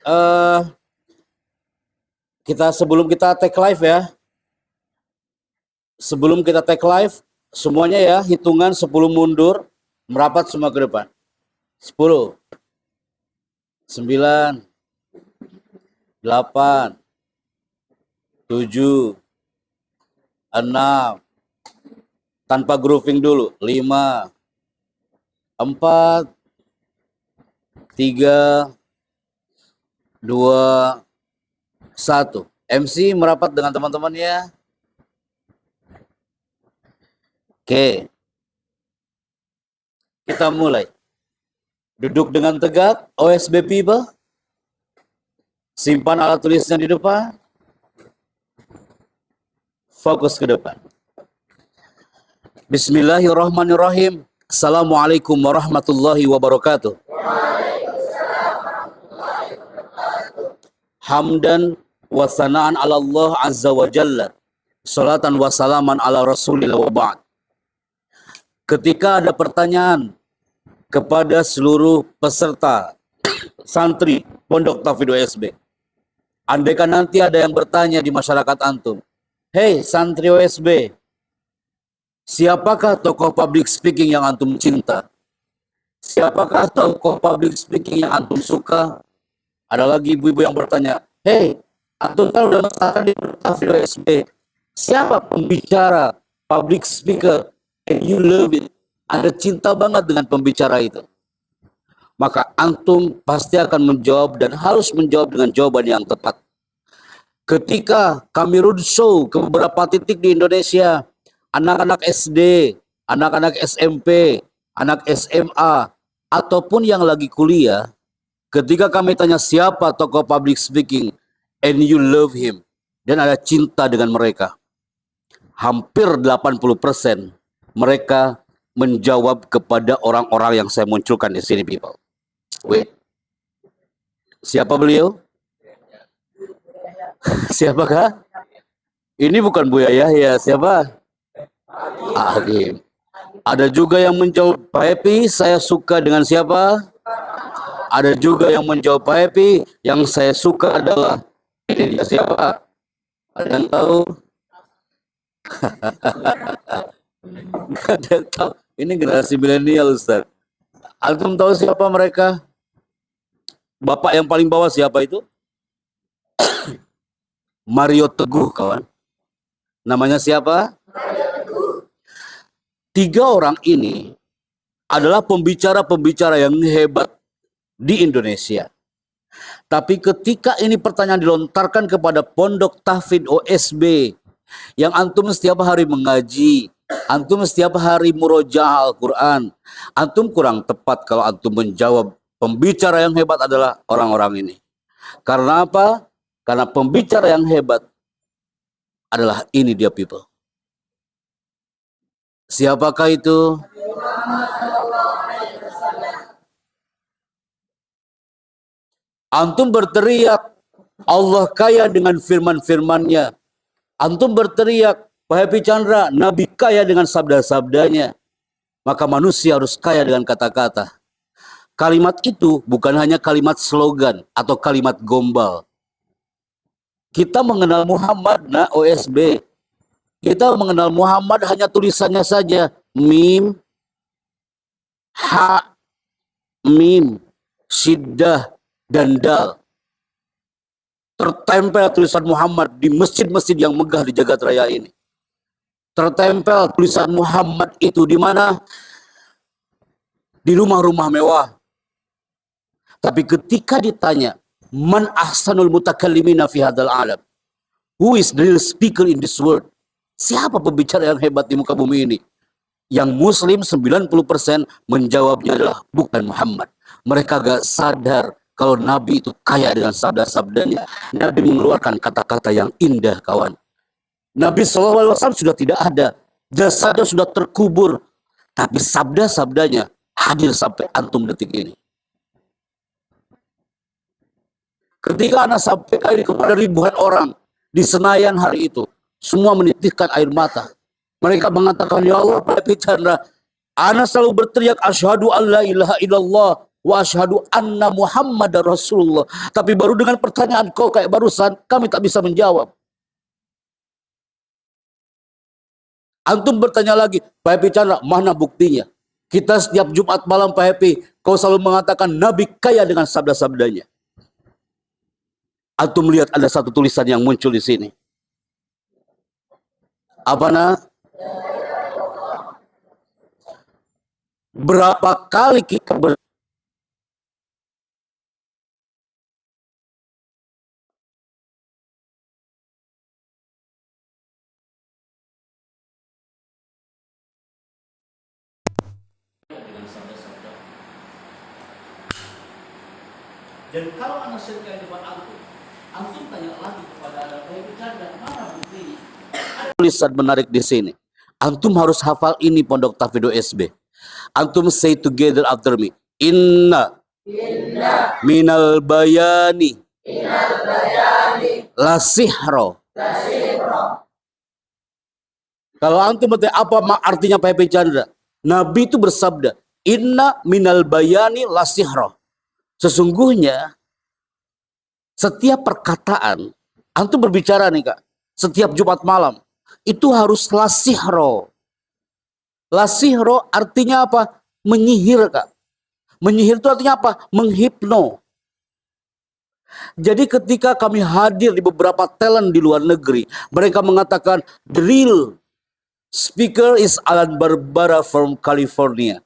eh sebelum kita take live ya. Sebelum kita take live, semuanya ya, hitungan 10 mundur, merapat semua ke depan. 10, 9, 8, 7, 6, tanpa grooving dulu, 5, 4, 3, 2, 1. MC merapat dengan teman-temannya. Oke. Kita mulai. Duduk dengan tegak, OSB people. Simpan alat tulisnya di depan. Fokus ke depan. Bismillahirrahmanirrahim. Assalamualaikum warahmatullahi wabarakatuh. Hamdan wa sana'an ala Allah azza wa jalla. Salatan wa salaman ala rasulillah wa ba'd. Ketika ada pertanyaan kepada seluruh peserta santri Pondok Tauhid OSB, andaikan nanti ada yang bertanya di masyarakat antum, "Hei santri OSB, siapakah tokoh public speaking yang antum cinta? Siapakah tokoh public speaking yang antum suka?" Ada lagi ibu-ibu yang bertanya, "Hei, antum kan udah masalah di Tauhid OSB, siapa pembicara public speaker and you love it?" Anda cinta banget dengan pembicara itu. Maka antum pasti akan menjawab dan harus menjawab dengan jawaban yang tepat. Ketika kami roadshow ke beberapa titik di Indonesia, anak-anak SD, anak-anak SMP, anak SMA, ataupun yang lagi kuliah, ketika kami tanya siapa tokoh public speaking and you love him, dan ada cinta dengan mereka, hampir 80% mereka menjawab kepada orang-orang yang saya munculkan di sini, people. Wait. Siapa beliau? Siapakah? Ini bukan Buya Yahya, siapa? Agim. Ada juga yang menjawab, "Pak Happy, saya suka dengan siapa?" Ada juga yang menjawab, "Pak Happy, yang saya suka adalah ini dia siapa?" Ada yang tahu? Nggak ada yang tahu. Ini generasi milenial, Ustaz. Antum tahu siapa mereka? Bapak yang paling bawah siapa itu? Mario Teguh, kawan. Namanya siapa? Tiga orang ini adalah pembicara-pembicara yang hebat di Indonesia. Tapi ketika ini pertanyaan dilontarkan kepada Pondok Tauhid OSB, yang antum setiap hari mengaji, antum setiap hari murojaah Al-Quran, antum kurang tepat kalau antum menjawab pembicara yang hebat adalah orang-orang ini. Karena apa? Karena pembicara yang hebat adalah ini dia, people. Siapakah itu? Antum berteriak, Allah kaya dengan firman-firmannya. Antum berteriak, Pak Happy Chandra, Nabi kaya dengan sabda-sabdanya. Maka manusia harus kaya dengan kata-kata. Kalimat itu bukan hanya kalimat slogan atau kalimat gombal. Kita mengenal Muhammad, OSB. Kita mengenal Muhammad hanya tulisannya saja. Mim, ha, mim, syiddah, dan dal. Tertempel tulisan Muhammad di masjid-masjid yang megah di jagat raya ini. Tertempel tulisan Muhammad itu di mana? Di rumah-rumah mewah. Tapi ketika ditanya, man ahsanul mutakallimina fi hadzal alam? Who is the real speaker in this world? Siapa pembicara yang hebat di muka bumi ini? Yang muslim 90% menjawabnya adalah bukan Muhammad. Mereka gak sadar kalau Nabi itu kaya dengan sabda-sabdanya. Nabi mengeluarkan kata-kata yang indah, kawan. Nabi SAW sudah tidak ada. Jasadnya sudah terkubur. Tapi sabda-sabdanya hadir sampai antum detik ini. Ketika anak sampaikan ini kepada ribuan orang di Senayan hari itu, semua menitikkan air mata. Mereka mengatakan, "Ya Allah, Pak Happy Chandra, anak selalu berteriak, asyhadu an la ilaha illallah wa asyhadu anna Muhammadar Rasulullah. Tapi baru dengan pertanyaan kau kayak barusan, kami tak bisa menjawab. Antum bertanya lagi, Pak Happy Chandra, mana buktinya? Kita setiap Jumat malam Pak Happy, kau selalu mengatakan Nabi kaya dengan sabda-sabdanya. Antum lihat ada satu tulisan yang muncul di sini. Apa nah? Berapa kali kita dan kalau anak syirka di depan antum tanya lagi kepada anak Chandra, mana buktinya? Ada tulisan menarik di sini. Antum harus hafal ini Pondok Tahfidz SB. Antum say together after me. Inna minal bayani la sihro. Kalau antum bertanya apa artinya Pak Happy Chandra? Nabi itu bersabda, Inna minal bayani la sihro. Sesungguhnya setiap perkataan antum berbicara nih Kak, setiap Jumat malam itu harus la sihro. La sihro artinya apa? Menyihir Kak. Menyihir itu artinya apa? Menghipno. Jadi ketika kami hadir di beberapa talent di luar negeri, mereka mengatakan the real speaker is Alan Barbara from California.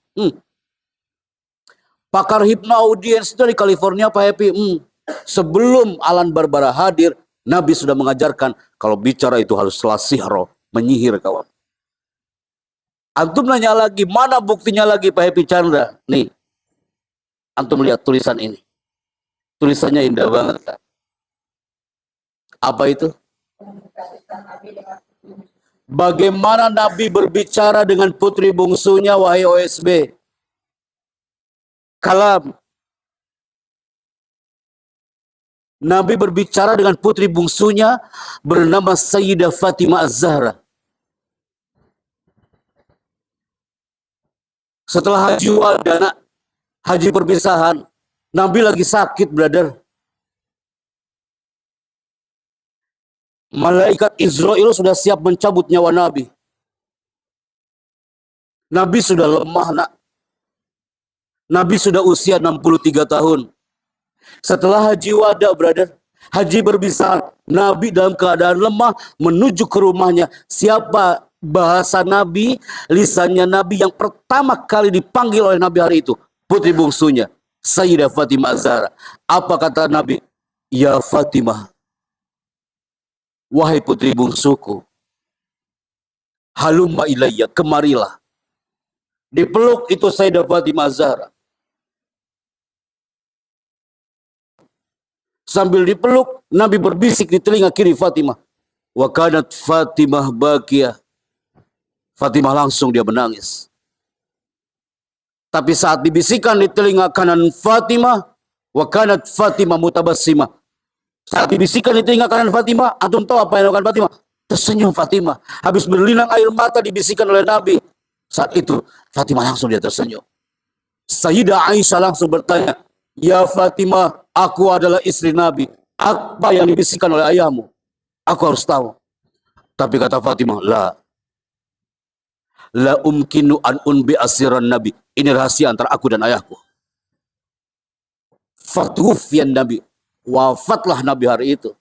Pakar hipno audiens dari California Pak Happy. Sebelum Alan Barbara hadir, Nabi sudah mengajarkan kalau bicara itu harus la sihro, menyihir kawan. Antum nanya lagi, mana buktinya lagi Pak Happy Chandra? Nih, antum lihat tulisan ini. Tulisannya indah banget. Kan? Apa itu? Bagaimana Nabi berbicara dengan putri bungsunya, wahai OSB? Kalam. Nabi berbicara dengan putri bungsunya bernama Sayyidah Fatimah Az-Zahra. Setelah haji wadana, haji perpisahan, Nabi lagi sakit, brother. Malaikat Israel sudah siap mencabut nyawa Nabi. Nabi sudah lemah, nak. Nabi sudah usia 63 tahun. Setelah haji wada, brother, haji perpisahan, Nabi dalam keadaan lemah menuju ke rumahnya. Siapa bahasa Nabi, lisannya Nabi yang pertama kali dipanggil oleh Nabi hari itu? Putri bungsunya, Sayyidah Fatimah Az-Zahra. Apa kata Nabi? Ya Fatimah, wahai putri bungsuku, halumma ilayya, kemarilah. Dipeluk itu Sayyidah Fatimah Az-Zahra. Sambil dipeluk, Nabi berbisik di telinga kiri Fatimah. Wa kanat Fatimah bakiyah. Fatimah langsung dia menangis. Tapi saat dibisikkan di telinga kanan Fatimah, wa kanat Fatimah mutabassimah. Saat dibisikkan di telinga kanan Fatimah, antum tahu apa yang dilakukan Fatimah? Tersenyum Fatimah. Habis berlinang air mata dibisikkan oleh Nabi. Saat itu Fatimah langsung dia tersenyum. Sayyidah Aisyah langsung bertanya, ya Fatimah, aku adalah istri Nabi. Apa yang dibisikkan oleh ayahmu? Aku harus tahu. Tapi kata Fatimah, la umkinu an unbi asiran Nabi. Ini rahasia antara aku dan ayahku. Fatufian Nabi. Wafatlah Nabi hari itu.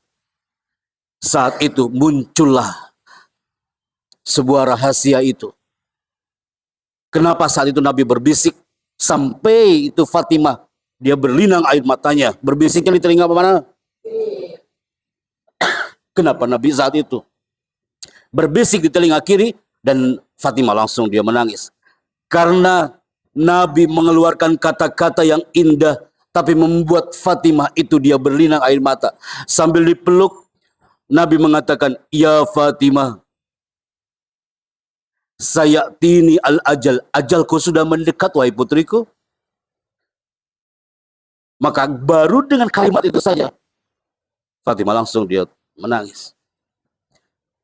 Saat itu muncullah sebuah rahasia itu. Kenapa saat itu Nabi berbisik sampai itu Fatimah dia berlinang air matanya, berbisiknya di telinga mana? Kenapa Nabi saat itu berbisik di telinga kiri dan Fatimah langsung dia menangis? Karena Nabi mengeluarkan kata-kata yang indah tapi membuat Fatimah itu dia berlinang air mata. Sambil dipeluk Nabi mengatakan, ya Fatimah, sayatini al-ajal, ajalku sudah mendekat wahai putriku. Maka baru dengan kalimat itu saja Fatimah langsung dia menangis.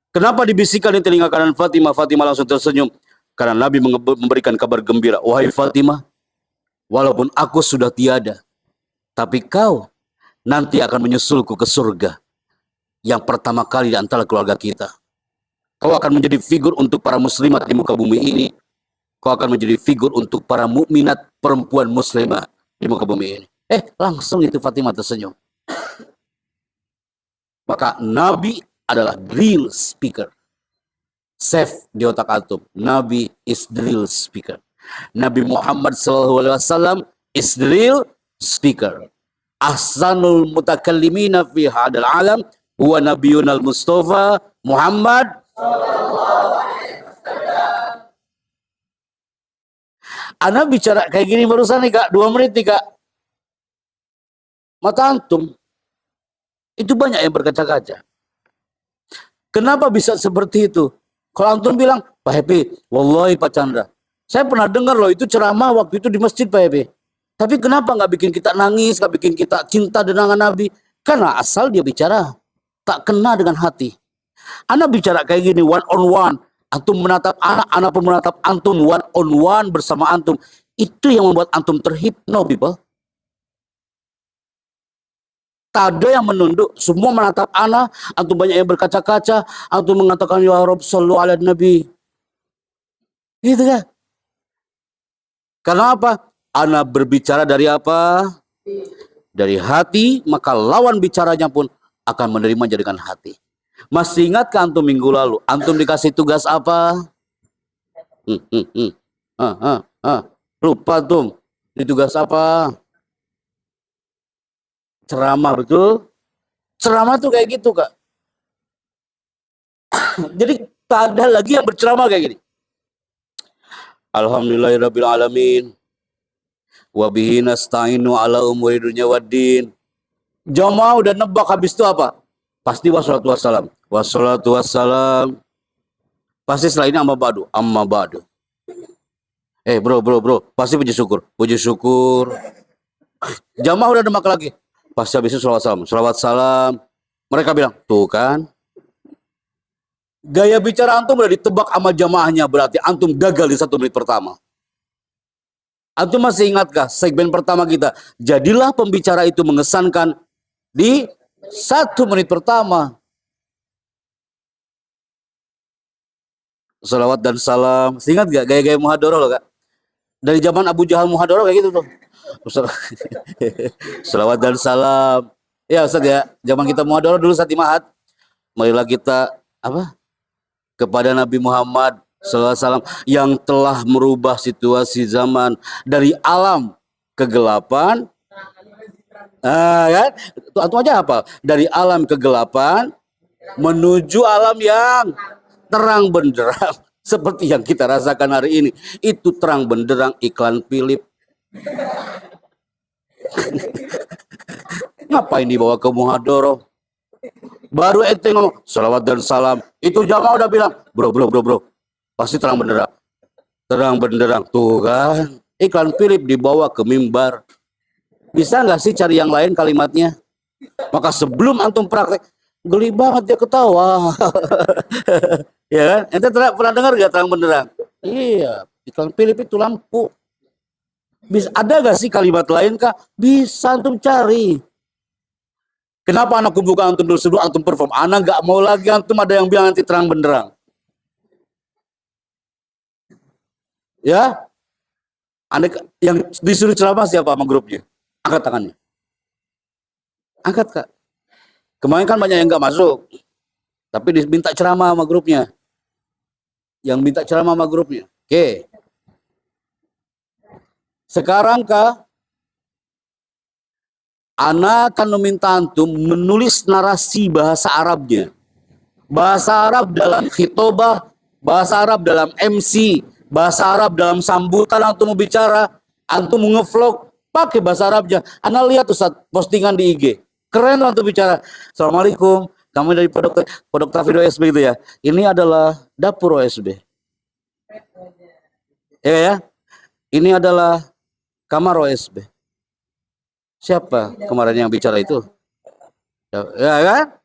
Kenapa dibisikkan di telinga kanan Fatimah? Fatimah langsung tersenyum karena Nabi memberikan kabar gembira. Wahai Fatimah, walaupun aku sudah tiada, tapi kau nanti akan menyusulku ke surga yang pertama kali di antara keluarga kita. Kau akan menjadi figur untuk para muslimat di muka bumi ini. Kau akan menjadi figur untuk para mukminat perempuan muslimah di muka bumi ini. Langsung itu Fatimah tersenyum. Maka Nabi adalah real speaker. Save di otak antum. Nabi is the real speaker. Nabi Muhammad SAW is the real speaker. Ahsanul mutakallimina fi hadal alam huwa nabiyunal Mustafa Muhammad. Ana bicara kayak gini barusan nih Kak, 2 menit nih Kak. Mata antum itu banyak yang berkaca-kaca. Kenapa bisa seperti itu? Kalau antum bilang, Pak Happy, wallahi Pak Chandra, saya pernah dengar loh itu ceramah waktu itu di masjid Pak Happy. Tapi kenapa nggak bikin kita nangis, nggak bikin kita cinta dengan Nabi? Karena asal dia bicara tak kena dengan hati. Ana bicara kayak gini one on one, antum menatap anak pun menatap antum one on one bersama antum. Itu yang membuat antum terhipno, people. Tak ada yang menunduk, semua menatap ana, antum banyak yang berkaca-kaca, antum mengatakan ya Rabb sallu ala Nabi. Gitu kan? Karena apa? Ana berbicara dari apa? Dari hati, maka lawan bicaranya pun akan menerima dengan hati. Masih ingatkah antum minggu lalu? Antum dikasih tugas apa? Lupa tuh. Ini tugas apa? Ceramah, betul? Ceramah tuh kayak gitu, Kak. Jadi tak ada lagi yang berceramah kayak gini. Alhamdulillahirabbil alamin. Wa bihi nasta'inu ala umuri dunya waddin. Jamaah udah nebak habis itu apa? Pasti wassalatu wassalam. Wassalatu wassalam. Pasti setelah ini amma ba'du. Amma ba'du. Bro. Pasti puji syukur. Puji syukur. Jamaah udah nebak lagi. Pasti habis itu salawat salam. Mereka bilang, tuh kan. Gaya bicara antum udah ditebak sama jamaahnya. Berarti antum gagal di 1 menit pertama. Antum masih ingatkah segmen pertama kita? Jadilah pembicara itu mengesankan di 1 menit pertama. Salawat dan salam. Ingat gak gaya-gaya muhadharah loh Kak? Dari zaman Abu Jahal muhadharah kayak gitu tuh. Salawat dan salam. Ya Ustaz ya, zaman kita muhadharah dulu Ustaz Mahat. Marilah kita kepada Nabi Muhammad SAW yang telah merubah situasi zaman dari alam kegelapan. Kan? Itu aja apa? Dari alam kegelapan menuju alam yang terang benderang seperti yang kita rasakan hari ini. Itu terang benderang iklan Philip. Ngapain dibawa ke muhadharah? Baru ente ngomong salawat dan salam. Itu jamaah udah bilang, bro. Pasti terang benderang. Terang benderang. Tuh kan. Iklan Philip dibawa ke mimbar. Bisa nggak sih cari yang lain kalimatnya? Maka sebelum antum praktek, geli banget dia ketawa. Ya kan? Ente pernah dengar gak terang benderang? Iya. Iklan Philip itu lampu. Bisa, ada gak sih kalimat lain kah? Bisa antum cari. Kenapa anak buka antum dulu sebelum antum perform? Anak gak mau lagi antum ada yang bilang nanti terang benderang. Ya? Anak yang disuruh ceramah siapa sama grupnya? Angkat tangannya. Angkat Kak. Kemarin kan banyak yang gak masuk. Tapi diminta ceramah sama grupnya. Yang minta ceramah sama grupnya. Oke. Sekarang Kak, Ana akan meminta antum menulis narasi bahasa Arabnya. Bahasa Arab dalam khitobah, bahasa Arab dalam MC, bahasa Arab dalam sambutan antum mau bicara, antum mau ngevlog, pakai bahasa Arabnya. Ana lihat Ustaz postingan di IG. Keren antum bicara. Assalamualaikum, kami dari Pondok Tafid OSB gitu ya. Ini adalah dapur OSB. Ya. Ini adalah kamar OSB. Siapa kemarin yang bicara itu? Ya kan?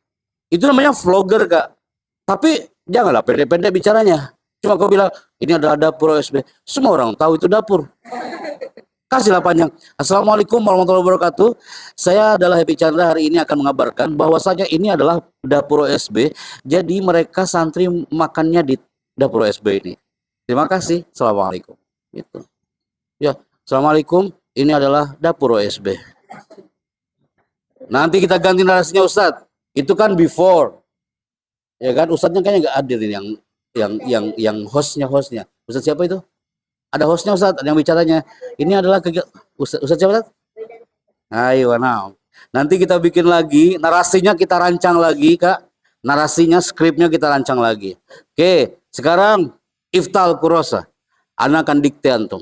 Itu namanya vlogger Kak. Tapi janganlah pendek-pendek bicaranya. Cuma kau bilang, ini adalah dapur OSB. Semua orang tahu itu dapur. Kasihlah panjang. Assalamualaikum warahmatullahi wabarakatuh. Saya adalah Happy Chandra, hari ini akan mengabarkan bahwasanya ini adalah dapur OSB. Jadi mereka santri makannya di dapur OSB ini. Terima kasih. Assalamualaikum. Gitu. Ya, assalamualaikum. Ini adalah dapur OSB. Nanti kita ganti narasinya Ustadz. Itu kan before. Ya kan, Ustadznya kayaknya nggak hadir ini yang hostnya. Ustadz siapa itu? Ada hostnya Ustadz, ada yang bicaranya. Ini adalah Ustadz siapa Ustadz? Ayo, nah. Nanti kita bikin lagi, narasinya kita rancang lagi, Kak. Narasinya, skripnya kita rancang lagi. Oke, sekarang iftal kurasa. Ana akan dikte antum.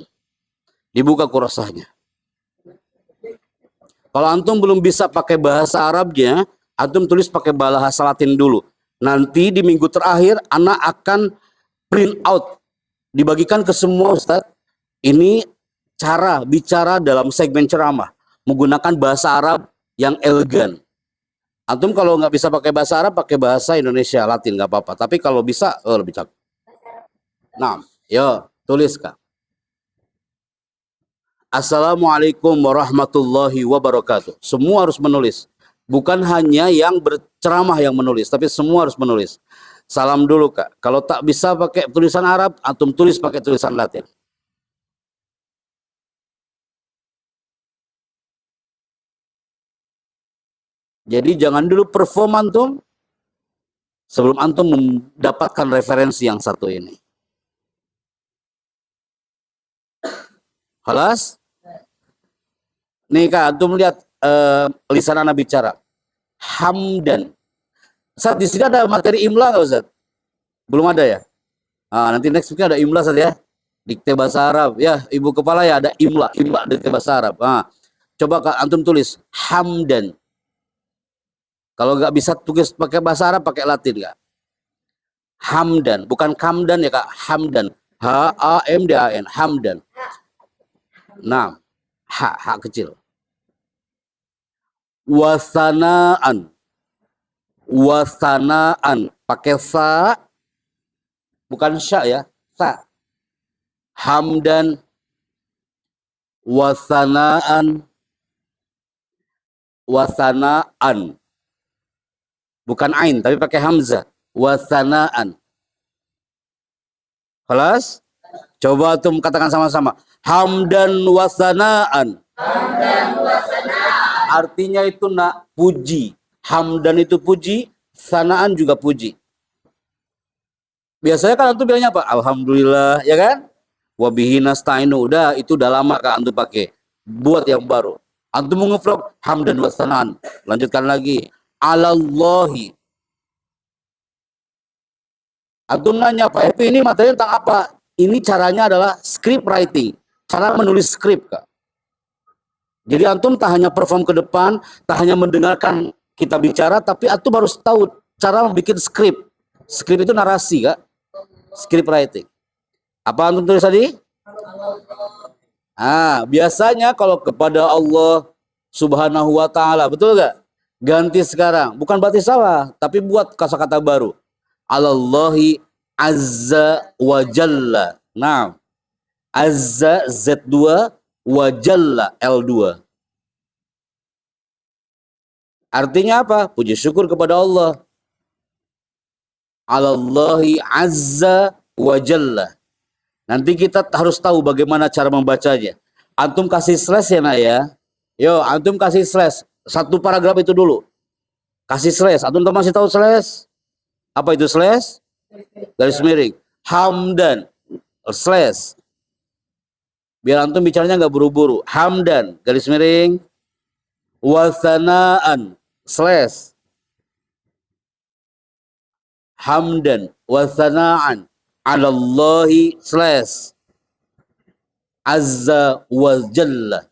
Dibuka kurasanya. Kalau antum belum bisa pakai bahasa Arabnya, antum tulis pakai bahasa Latin dulu. Nanti di minggu terakhir, Ana akan print out. Dibagikan ke semua Ustadz. Ini cara bicara dalam segmen ceramah. Menggunakan bahasa Arab yang elegan. Antum kalau nggak bisa pakai bahasa Arab, pakai bahasa Indonesia Latin nggak apa-apa. Tapi kalau bisa, lebih cakep. Nah, yo tulis Kak. Assalamualaikum warahmatullahi wabarakatuh. Semua harus menulis. Bukan hanya yang berceramah yang menulis, tapi semua harus menulis. Salam dulu Kak. Kalau tak bisa pakai tulisan Arab, antum tulis pakai tulisan Latin. Jadi jangan dulu perform antum sebelum antum mendapatkan referensi yang satu ini. Halas? Nih Kak, antum lihat lisan anak bicara. Hamdan. Ustaz, di sini ada materi imla nggak Ustaz? Belum ada ya? Nah, nanti next week ada imla Ustaz ya. Dikte bahasa Arab. Ya, ibu kepala ya ada imla dikte bahasa Arab. Nah, coba Kak antum tulis hamdan. Kalau nggak bisa tulis pakai bahasa Arab, pakai Latin Kak. Hamdan, bukan kamdan ya Kak, hamdan. H-A-M-D-A-N, hamdan. Nah, H kecil. Wasanaan. Wasanaan pakai fa bukan sya ya, fa. Hamdan wasanaan bukan ain tapi pakai hamzah, wasanaan. Kelas? Coba tuh katakan sama-sama. Hamdan wasanaan. Hamdan wasanaan. Artinya itu nak puji. Hamdan itu puji, sanaan juga puji. Biasanya kan antum bilangnya apa? Alhamdulillah, ya kan? Wabihi nasta'inu, udah itu udah lama kan antum pakai. Buat yang baru. Antum mau ngevlog hamdan wa sanaan. Lanjutkan lagi. Alallahi. Antum nanya, Pak Epi ini materi tentang apa? Ini caranya adalah script writing. Cara menulis skrip, Kak. Jadi antum tak hanya perform ke depan, tak hanya mendengarkan kita bicara, tapi antum harus tahu cara membuat skrip. Skrip itu narasi, Kak. Script writing. Apa antum tulis tadi? Biasanya kalau kepada Allah Subhanahu wa Ta'ala, betul gak? Ganti sekarang. Bukan berarti salah, tapi buat kata-kata baru. Alallahi azza wa jalla. Nah, azza Z2, wa jalla L2. Artinya apa? Puji syukur kepada Allah. Alallahi azza wa jalla. Nanti kita harus tahu bagaimana cara membacanya. Antum kasih slash ya nak ya. Yo, antum kasih slash. Satu paragraf itu dulu. Kasih slash. Antum masih tahu slash? Apa itu slash? Garis miring. Hamdan. Slash. Biar antum bicaranya nggak buru-buru. Hamdan. Garis miring. Wasanaan slash hamdan wasanaan alallahi slash azza wa jalla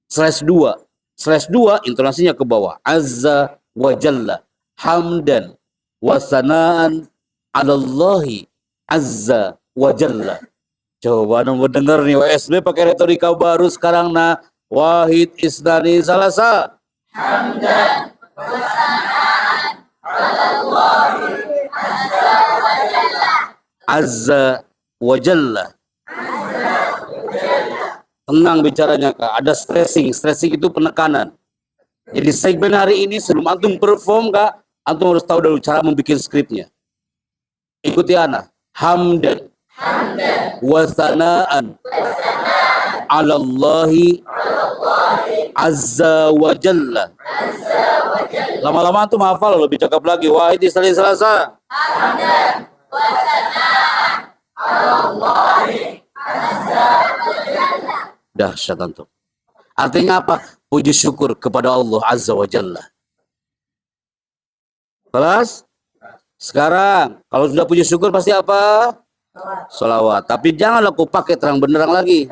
slash 2 intonasinya ke bawah, azza wa jalla hamdan wasanaan alallahi azza wa jalla. Coba mau dengar nih WSB pakai retorika baru sekarang. Nah, wahid isnani salasa hamdan wasanaan alallahi azza wa jalla tenang bicaranya Kak. Ada stressing itu penekanan. Jadi segmen hari ini sebelum antum perform Kak, antum harus tahu dulu cara membuat skripnya. Ikuti ana. Hamdan wa sanaan 'ala Allahi azza wa jalla. Lama-lama antum hafal, lebih cakap lagi. Wahid Isnin Selasa. Hamdan wa sanaan 'ala Allahi azza wa jalla. Dahsyat antum. Artinya apa? Puji syukur kepada Allah Azza wa Jalla. Kelas? Sekarang, kalau sudah puji syukur pasti apa? Salawat. Tapi janganlah kau pakai terang benderang lagi.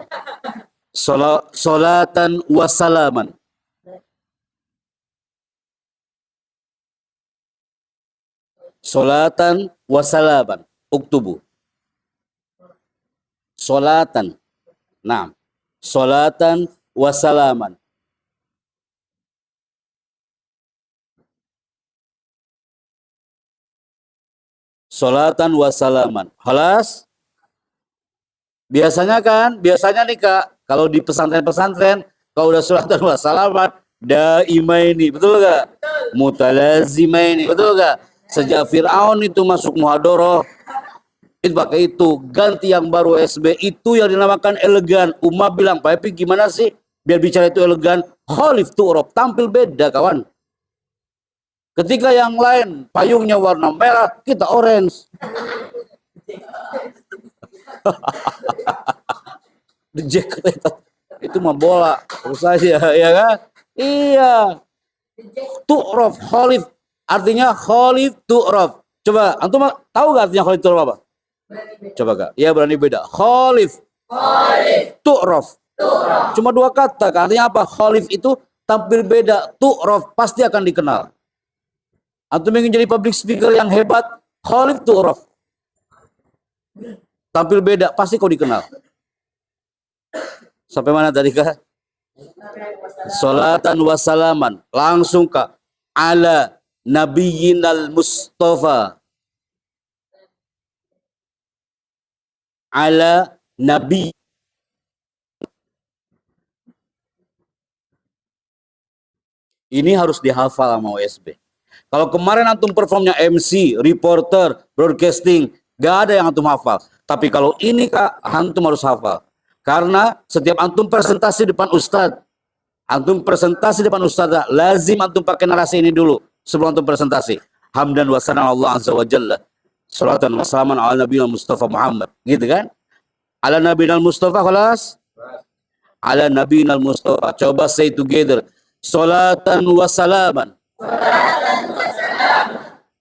Salatan wassalaman. Salatan wassalaman. Uktubu. Salatan. Nah. Salatan wassalaman. Salatan wassalaman. Halas? Biasanya nih Kak, kalau di pesantren-pesantren, kalau udah salatan wassalaman, daimaini, betul gak? Mutalazimaini, betul gak? Sejak Fir'aun itu masuk muhadoroh, itu pakai itu, ganti yang baru SB, itu yang dinamakan elegan. Umar bilang, Pak Epi gimana sih biar bicara itu elegan? Khalif tu'rob, tampil beda kawan. Ketika yang lain payungnya warna merah, kita orange. Itu mah bola, terus saja, ya kan? Iya. Tu'rof, khalif, artinya khalif tu'rof. Coba, antum tahu gak artinya khalif tu'rof apa? Coba Kak, ya berani beda. Khalif, tu'rof. Cuma dua kata, artinya apa? Khalif itu tampil beda, tu'rof pasti akan dikenal. Antum ingin jadi public speaker yang hebat, khalif tu'rof. Tampil beda, pasti kau dikenal. Sampai mana tadi Kak? Salatan wassalaman. Langsung Kak. Ala nabiyyinal mustafa. Ala nabi. Ini harus dihafal sama OSB. Kalau kemarin antum performnya MC, reporter, broadcasting, gak ada yang antum hafal. Tapi kalau ini Kak, antum harus hafal. Karena setiap antum presentasi depan ustadz, lazim antum pakai narasi ini dulu sebelum antum presentasi. Hamdan wa sanan Allah azza wa jalla. Salatan wa salaman ala nabiyina Mustafa Muhammad. Gitu kan? Ala nabiyina Mustafa, kelas? Ala nabiyina Mustafa. Coba say together. Salatan wa salaman.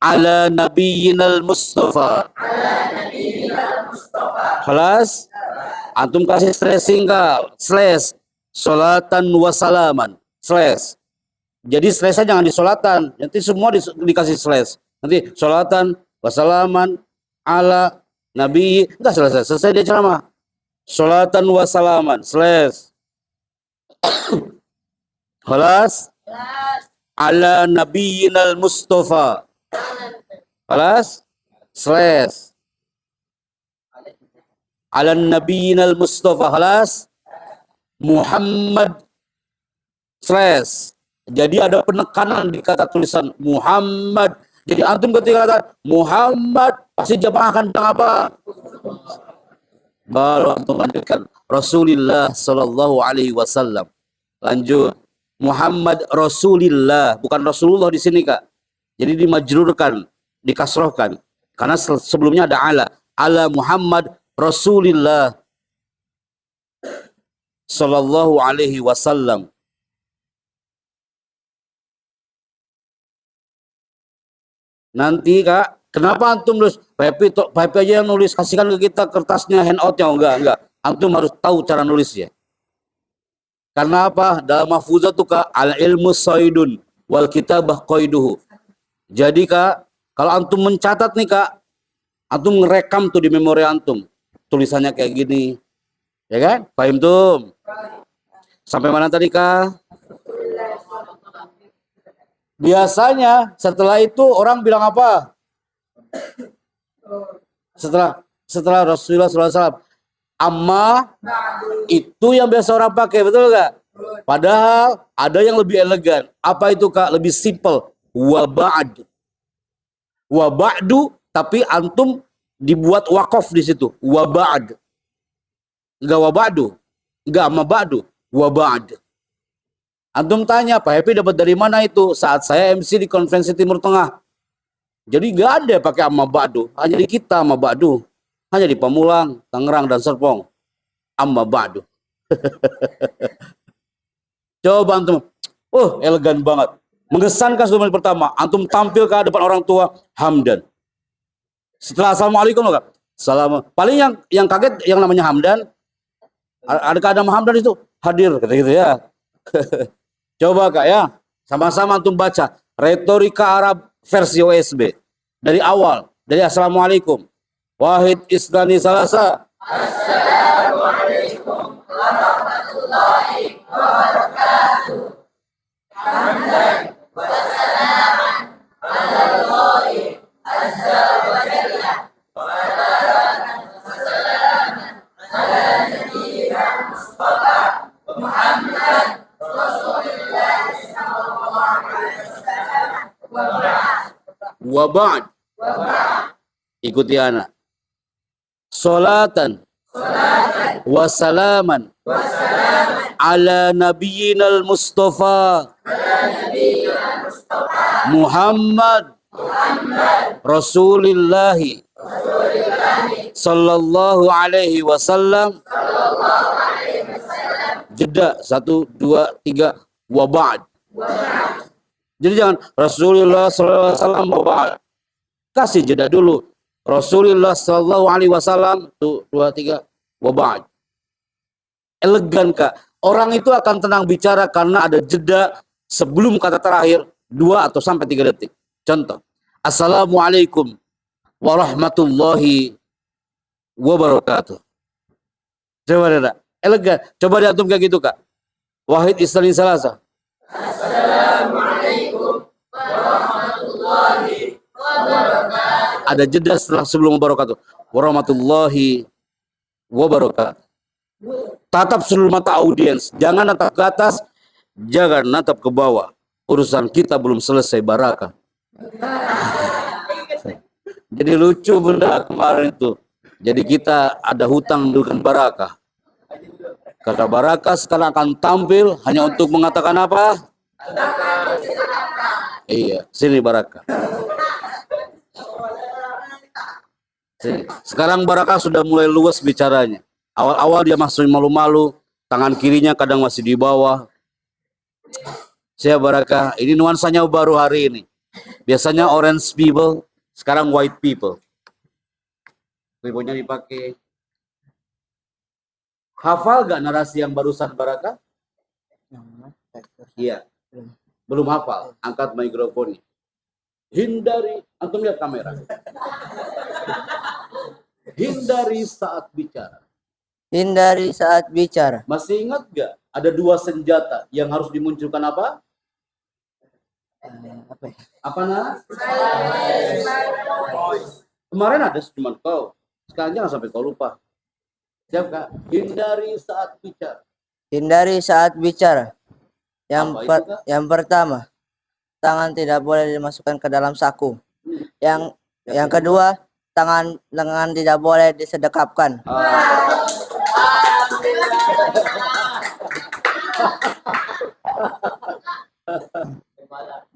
Ala nabiyina Mustafa. Kelas? Antum kasih stressing Kak. Slash. Salatan wa salaman. Slash. Jadi slashnya jangan di salatan. Nanti semua dikasih slash. Nanti salatan wasalaman ala nabi. Enggak selesai dia ceramah. Salatan wasalaman slash. Kelas? Ala nabiyinal Mustafa. Kelas? Slash. Ala nabiyinal Mustafa. Kelas? Muhammad. Slash. Jadi ada penekanan di kata tulisan Muhammad. Jadi antum ketika kata Muhammad, pasti jemaah akan bilang apa? Baru antum lanjutkan Rasulullah sallallahu alaihi wasallam. Lanjut. Muhammad Rasulillah, bukan Rasulullah di sini Kak. Jadi dimajrurkan, dikasrohkan. Karena sebelumnya ada ala. Ala Muhammad Rasulillah sallallahu alaihi wasallam. Nanti Kak, kenapa antum nulis? Pepi aja yang nulis, kasihkan ke kita kertasnya, handoutnya. Enggak. Antum harus tahu cara nulisnya. Karena apa? Dalam mahfuzat tuh Kak, al ilmu saidun wal kitabah qaiduhu. Jadi Kak, kalau antum mencatat nih Kak, antum ngerekam tuh di memori antum. Tulisannya kayak gini. Ya kan? Paham tuh? Sampai mana tadi Kak? Biasanya setelah itu orang bilang apa? Setelah Rasulullah SAW, Amma itu yang biasa orang pakai, betul nggak? Padahal ada yang lebih elegan. Apa itu Kak? Lebih simple. Wa ba'd. Wa ba'du, tapi antum dibuat wakaf di situ. Wa ba'd. Enggak wa ba'du. Enggak amma ba'du. Wa ba'd. Antum tanya, Pak Happy dapat dari mana itu? Saat saya MC di konferensi Timur Tengah. Jadi nggak ada pakai amma ba'du. Hanya di kita amma ba'du. Hanya di Pamulang, Tangerang, dan Serpong. Amma ba'du. Coba antum. Elegan banget. Mengesankan sudah pertama. Antum tampil ke depan orang tua. Hamdan. Setelah assalamualaikum loh Kak. Salam. Paling yang kaget yang namanya Hamdan. Adakah ada Hamdan itu? Hadir. Kata gitu ya. Coba Kak ya. Sama-sama antum baca. Retorika Arab versi OSB. Dari awal. Dari assalamualaikum. Wahid Isnani Salasa. Assalamualaikum warahmatullahi wabarakatuh. Hamdan wa salaman ala Allahi azza wa jalla. Wa barakatuh wa salaman ala nabiyyina Mustafa Muhammad Rasulullah sallallahu alaihi wasallam. Wa ba'd. Ikuti anak. Salatan wa salaman ala nabiyyinal Mustafa Muhammad Rasulullah sallallahu alaihi wasallam. Jeda 1 2 3 wa ba'd. Jadi jangan Rasulullah sallallahu alaihi wasallam wa ba'd. Kasih jeda dulu. Rasulullah sallallahu alaihi wasallam 1 2 3 wa ba'd. Elegan Kak. Orang itu akan tenang bicara karena ada jeda sebelum kata terakhir 2 atau sampai 3 detik. Contoh. Assalamualaikum warahmatullahi wabarakatuh. Coba deh, elegan. Coba diantum kayak gitu Kak. Wahid Isnani Salasa. Assalamualaikum warahmatullahi wabarakatuh. Ada jeda setelah sebelum wabarakatuh. Warahmatullahi wabarakatuh. Tatap seluruh mata audiens. Jangan natap ke atas, jangan natap ke bawah. Urusan kita belum selesai barakah. Jadi lucu benda kemarin itu. Jadi kita ada hutang dengan barakah. Kata barakah sekarang akan tampil hanya untuk mengatakan apa? Iya, sini barakah. Sekarang barakah sudah mulai luas bicaranya. Awal-awal dia masih malu-malu, tangan kirinya kadang masih di bawah. Saya barakah, ini nuansanya baru hari ini. Biasanya orange people, sekarang white people. Ribonya dipakai. Hafal gak narasi yang barusan barakah? Iya. Belum hafal, angkat mikrofonnya. Hindari, antum lihat kamera. Hindari saat bicara. Hindari saat bicara. Masih ingat gak? Ada 2 senjata yang harus dimunculkan apa? Apa nah? Kemarin ada cuma kau. Sekarang jangan sampai kau lupa. Siap Kak? Hindari saat bicara. Hindari saat bicara. Apa Yang pertama, tangan tidak boleh dimasukkan ke dalam saku. Yang kedua, tangan lengan tidak boleh disedekapkan.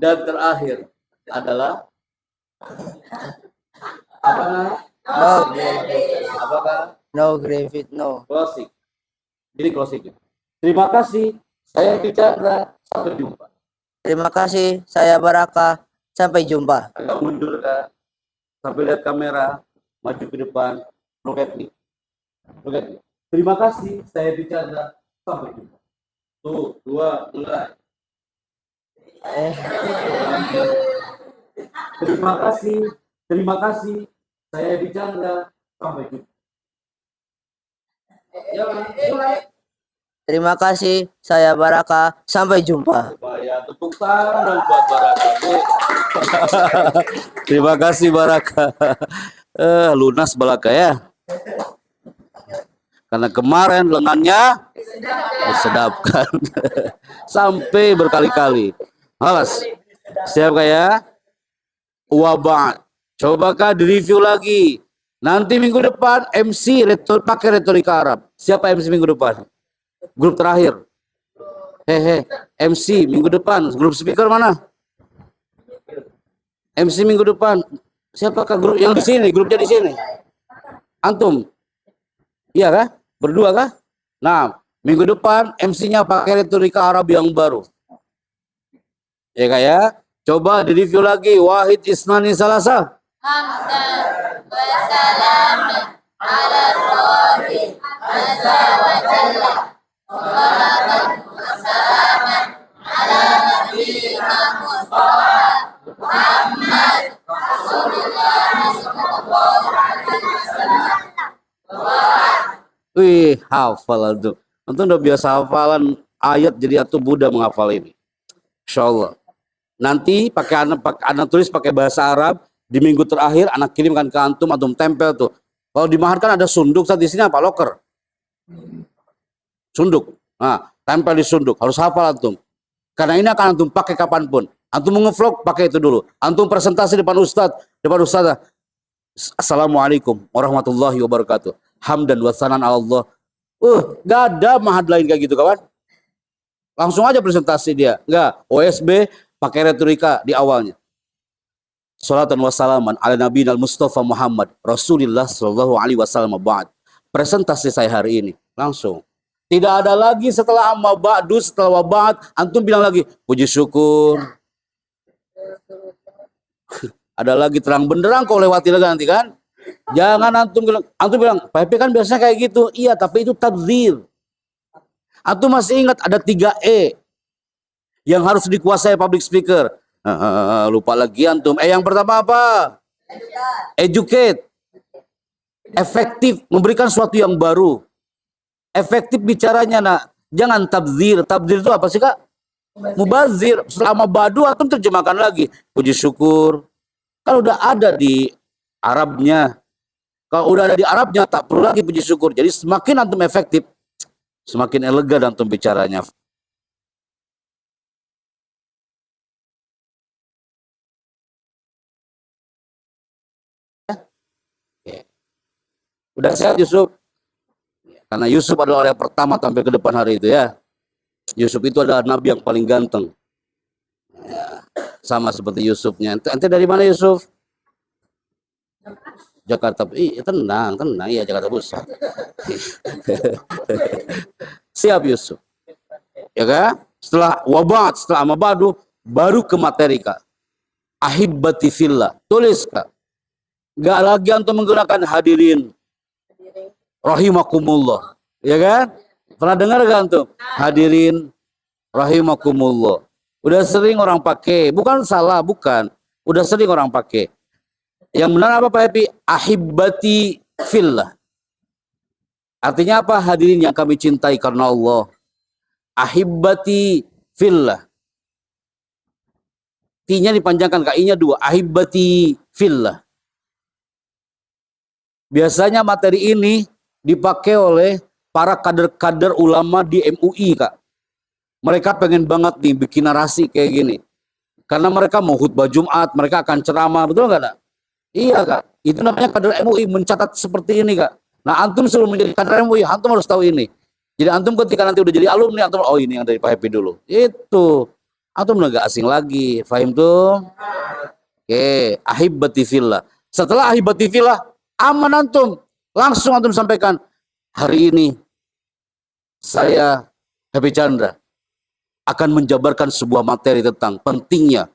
Dan terakhir adalah apa? Apakah? No Griffith, no. Closing. Jadi closing. Terima kasih. Saya bicara. Sampai jumpa. Terima kasih, saya Barakah. Sampai jumpa. Agak mundur Kak. Sampai lihat kamera. Maju ke depan. Look at me. Look at me. Terima kasih. Saya bicara. Sampai jumpa. Tuh, 2, mulai. Terima kasih. Terima kasih. Saya bicara. Sampai jumpa. Ya, mulai. Terima kasih, saya Barakah. Sampai jumpa. Ya, tepuk tangan buat Barakah. Terima kasih Barakah. Lunas Barakah ya. Karena kemarin lengannya disedapkan. Sampai berkali-kali. Alas. Siap kayak wabah. Cobakah direview lagi. Nanti minggu depan MC pakai retorika Arab. Siapa MC minggu depan? Grup terakhir. Hehe, MC minggu depan. Grup speaker mana? MC minggu depan. Siapakah grup yang di sini? Grupnya di sini. Antum. Iya kah? Berdua kah? Nah, minggu depan MC-nya pakai retorika Arab yang baru. Ya kayak coba direview lagi. Wahid isnani salasa. Hamdan wa salaman ala Rasul azza wa jalla. Salatan wa salaman ala nabiyyina Mustafa Muhammad Rasulullah sallallahu alaihi wasallam. Wih, hafal tuh. Antum udah biasa hafalan ayat, jadi antum mudah menghafal ini. Insyaallah. Nanti anak tulis pakai bahasa Arab. Di minggu terakhir anak kirimkan ke antum tempel tuh. Kalau di mahar kan ada sunduk, saat di sini apa? Loker. Sunduk. Nah, tempel di sunduk. Harus hafal antum. Karena ini akan antum pakai kapanpun. Antum mau nge-vlog, pakai itu dulu. Antum presentasi depan ustadz. Assalamualaikum warahmatullahi wabarakatuh. Hamdan wa sanan Allah. Gak ada mahad lain kayak gitu kawan. Langsung aja presentasi dia. Enggak, OSB pakai retorika di awalnya. Salatan wa salaman ala Nabi Mustafa Muhammad Rasulullah sallallahu alaihi wasallam ba'd. Presentasi saya hari ini langsung. Tidak ada lagi setelah amma ba'du, setelah wa ba'd, antum bilang lagi puji syukur. Ada lagi terang benderang kau lewati lagi nanti kan. Jangan antum bilang, Pak Epi kan biasanya kayak gitu. Iya, tapi itu tabdzir. Antum masih ingat ada 3E yang harus dikuasai public speaker. Lupa lagi antum. Yang pertama apa? Educate. Efektif, memberikan sesuatu yang baru. Efektif bicaranya, nak. Jangan tabdzir. Tabdzir itu apa sih, Kak? Mubazir. Selama badu antum terjemahkan lagi. Puji syukur. Kan udah ada di Arabnya. Kalau udah ada di Arabnya tak perlu lagi puji syukur. Jadi semakin antum efektif, semakin elegan antum bicaranya. Udah sehat Yusuf? Karena Yusuf adalah orang yang pertama tampil ke depan hari itu ya. Yusuf itu adalah nabi yang paling ganteng. Ya, sama seperti Yusufnya. Ente dari mana Yusuf? Jakarta. Tenang. Iya Jakarta Pusat. Siap Yusuf. Ya kan? Setelah wabat, setelah amabadu, baru ke materi Kak. Ahibbati fillah. Tulis Kak. Gak lagi antum menggunakan hadirin. Rahimakumullah. Ya kan? Pernah dengar kan tuh? Hadirin rahimakumullah. Udah sering orang pakai. Bukan salah, bukan. Udah sering orang pakai. Yang benar apa Pak Epi? Ahibbati fillah. Artinya apa? Hadirin yang kami cintai karena Allah. Ahibbati fillah. T-nya dipanjangkan, I-nya 2. Ahibbati fillah. Biasanya materi ini dipakai oleh para kader-kader ulama di MUI, Kak. Mereka pengen banget nih bikin narasi kayak gini. Karena mereka mau khutbah Jumat, mereka akan ceramah, betul nggak, Kak? Iya, Kak. Itu namanya kader MUI mencatat seperti ini, Kak. Nah, antum sebelum menjadi kader MUI, antum harus tahu ini. Jadi antum ketika nanti udah jadi alumni, antum, oh ini yang dari Pak Happy dulu. Itu. Antum udah gak asing lagi. Fahim tuh? Oke, ahibbati fillah. Setelah ahibbati fillah, aman antum. Langsung antum sampaikan, hari ini saya Happy Chandra akan menjabarkan sebuah materi tentang pentingnya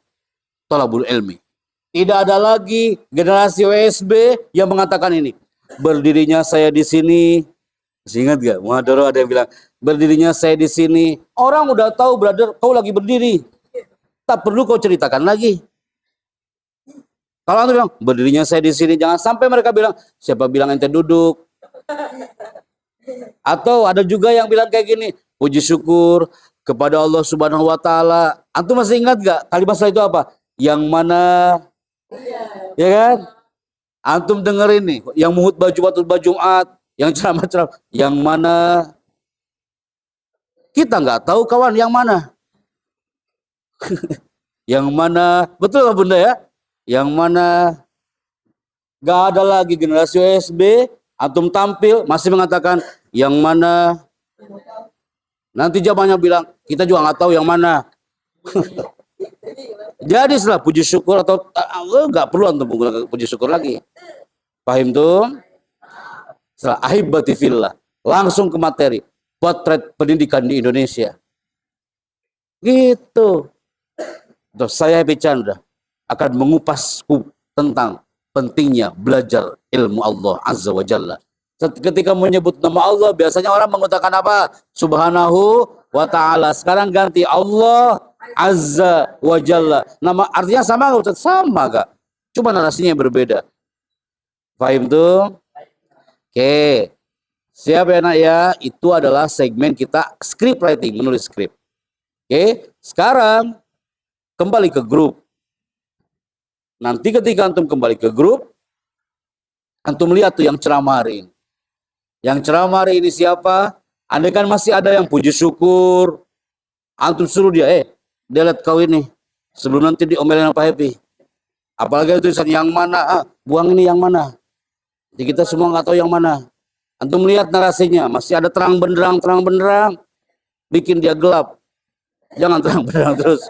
thalabul ilmi. Tidak ada lagi generasi OSB yang mengatakan ini. Berdirinya saya di sini. Masih ingat gak? Muhadharah ada yang bilang, berdirinya saya di sini. Orang udah tahu, brother, kau lagi berdiri. Tak perlu kau ceritakan lagi. Kalau anda bilang, berdirinya saya di sini, jangan sampai mereka bilang, siapa bilang ente duduk? Atau ada juga yang bilang kayak gini, puji syukur kepada Allah Subhanahu wa taala. Antum masih ingat gak kalimat setelah itu apa? Yang mana? Ya kan? Antum dengerin nih, yang khutbah Jumat Yang ceramah-ceramah, yang mana? Kita nggak tahu kawan yang mana. Yang mana? Betul lah Bunda ya? Yang mana? Nggak ada lagi generasi OSB, antum tampil masih mengatakan yang mana? Nanti jamaahnya bilang, kita juga nggak tahu yang mana. Jadi setelah puji syukur atau nggak perlu antum puji syukur lagi. Paham tuh? Setelah ahibati fillah, langsung ke materi. Potret pendidikan di Indonesia. Gitu. Terus saya bicara akan mengupas tentang pentingnya belajar ilmu Allah Azza wa Jalla. Ketika menyebut nama Allah, biasanya orang mengatakan apa? Subhanahu wa ta'ala. Sekarang ganti Allah Azza wa Jalla. Nama artinya sama nggak Ustaz? Sama Kak. Cuma narasinya yang berbeda. Paham tuh? Oke. Siap ya nak ya? Itu adalah segmen kita script writing, menulis skrip. Oke. Sekarang kembali ke grup. Nanti ketika antum kembali ke grup, antum lihat tuh yang ceramah hari ini. Yang ceramah hari ini siapa? Andai kan masih ada yang puji syukur, antum suruh dia, dia lihat kau ini. Sebelum nanti diomelin Pak Happy. Apalagi tulisan yang mana? Buang ini yang mana? Jadi kita semua nggak tahu yang mana. Antum lihat narasinya, masih ada terang benderang, bikin dia gelap. Jangan terang benderang terus.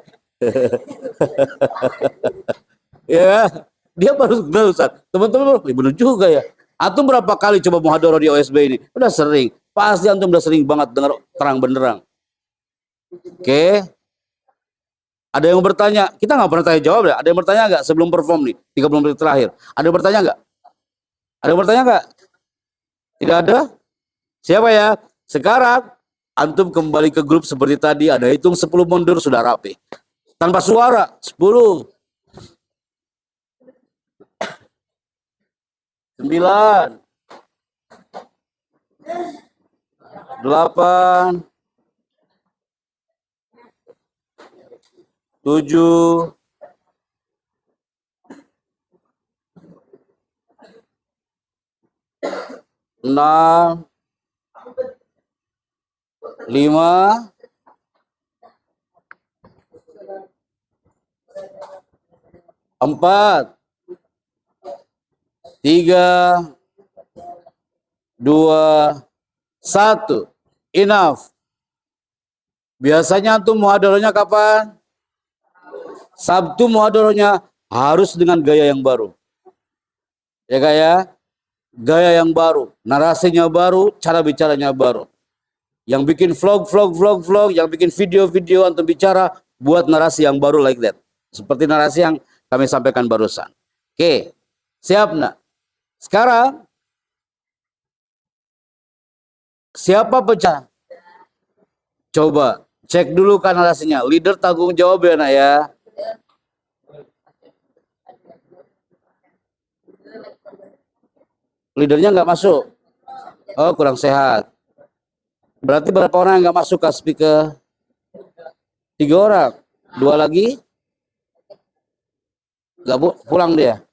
Ya, dia baru kenal Ustaz. Teman-teman, benar juga ya. Antum berapa kali coba muhadharah di OSB ini? Udah sering. Pasti antum udah sering banget dengar terang benderang. Oke. Ada yang bertanya, kita nggak pernah tanya jawab ya. Ada yang bertanya nggak sebelum perform nih, 30 menit terakhir? Ada yang bertanya nggak? Ada yang bertanya nggak? Tidak ada? Siapa ya? Sekarang antum kembali ke grup seperti tadi, ada hitung 10 mundur sudah rapi. Tanpa suara, 10. 9. 8. 7. 6. 5. 4. 3. 2. 1. Enough. Biasanya antum muhadharahnya kapan? Sabtu muhadharahnya harus dengan gaya yang baru. Ya Kak ya? Gaya yang baru, narasinya baru, cara bicaranya baru. Yang bikin vlog, yang bikin video antum bicara, buat narasi yang baru like that. Seperti narasi yang kami sampaikan barusan. Oke, siap nak? Sekarang, siapa pecah? Coba, cek dulu kan narasinya. Leader tanggung jawab ya nak ya. Leadernya nggak masuk. Oh, kurang sehat. Berarti berapa orang yang nggak masuk ke speaker? 3 orang. 2 lagi? Nggak pulang dia.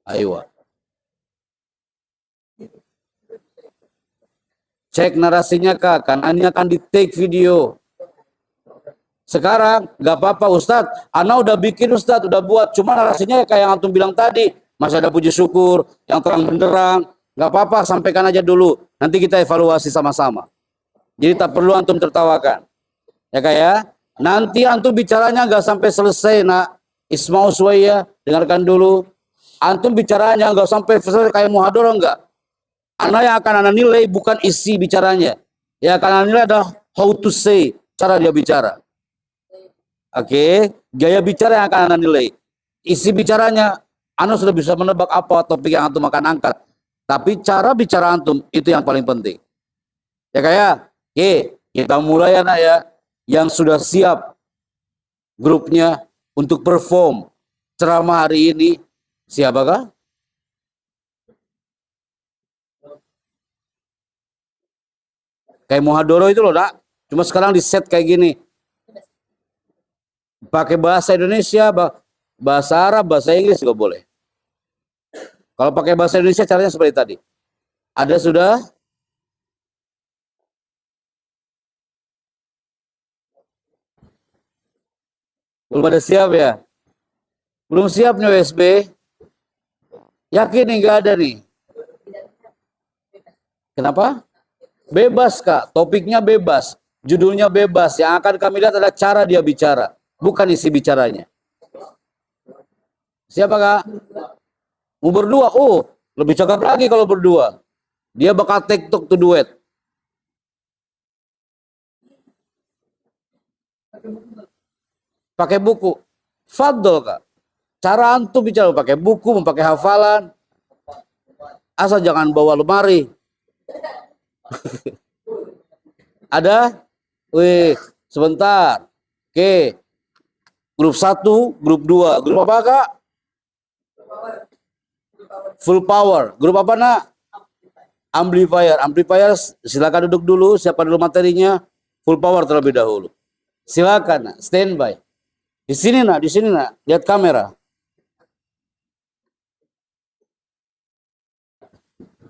Ayo. Cek narasinya Kak, karena ini akan di take video. Sekarang nggak apa-apa Ustadz, Ana udah bikin Ustadz, udah buat. Cuma narasinya kayak yang antum bilang tadi, masih ada puji syukur, yang terang benderang. Nggak apa-apa, sampaikan aja dulu. Nanti kita evaluasi sama-sama. Jadi tak perlu antum tertawakan. Ya Kak ya? Nanti antum bicaranya nggak sampai selesai nak. Isma'u suwaya, dengarkan dulu. Antum bicaranya nggak sampai selesai kayak muhadharah enggak. Ana yang akan ana nilai bukan isi bicaranya. Ya akan ana nilai adalah how to say, cara dia bicara. Oke, gaya bicara yang akan ana nilai. Isi bicaranya, ana sudah bisa menebak apa topik yang antum akan angkat. Tapi cara bicara antum itu yang paling penting. Ya kayak, oke, kita mulai anak ya. Yang sudah siap grupnya untuk perform ceramah hari ini, siapakah? Kayak muhadharah itu loh, nak. Cuma sekarang di set kayak gini. Pakai bahasa Indonesia, bahasa Arab, bahasa Inggris juga boleh. Kalau pakai bahasa Indonesia caranya seperti tadi. Ada sudah? Belum pada siap ya? Belum siap nih USB? Yakin nih nggak ada nih? Kenapa? Bebas Kak, topiknya bebas, judulnya bebas. Yang akan kami lihat adalah cara dia bicara, bukan isi bicaranya. Siapa Kak? Mau berdua? Oh, lebih cakep lagi kalau berdua. Dia bakal TikTok to duet. Pakai buku. Fadol Kak. Cara antum bicara pakai buku, memakai hafalan. Asal jangan bawa lemari. Ada? Wih, sebentar. Oke. Grup 1, grup 2. Grup apa Kak? Full power. Grup apa nak? Amplifier. Amplifier silakan duduk dulu. Siapa dulu materinya? Full power terlebih dahulu. Silakan nak. Standby. Di sini nak. Lihat kamera.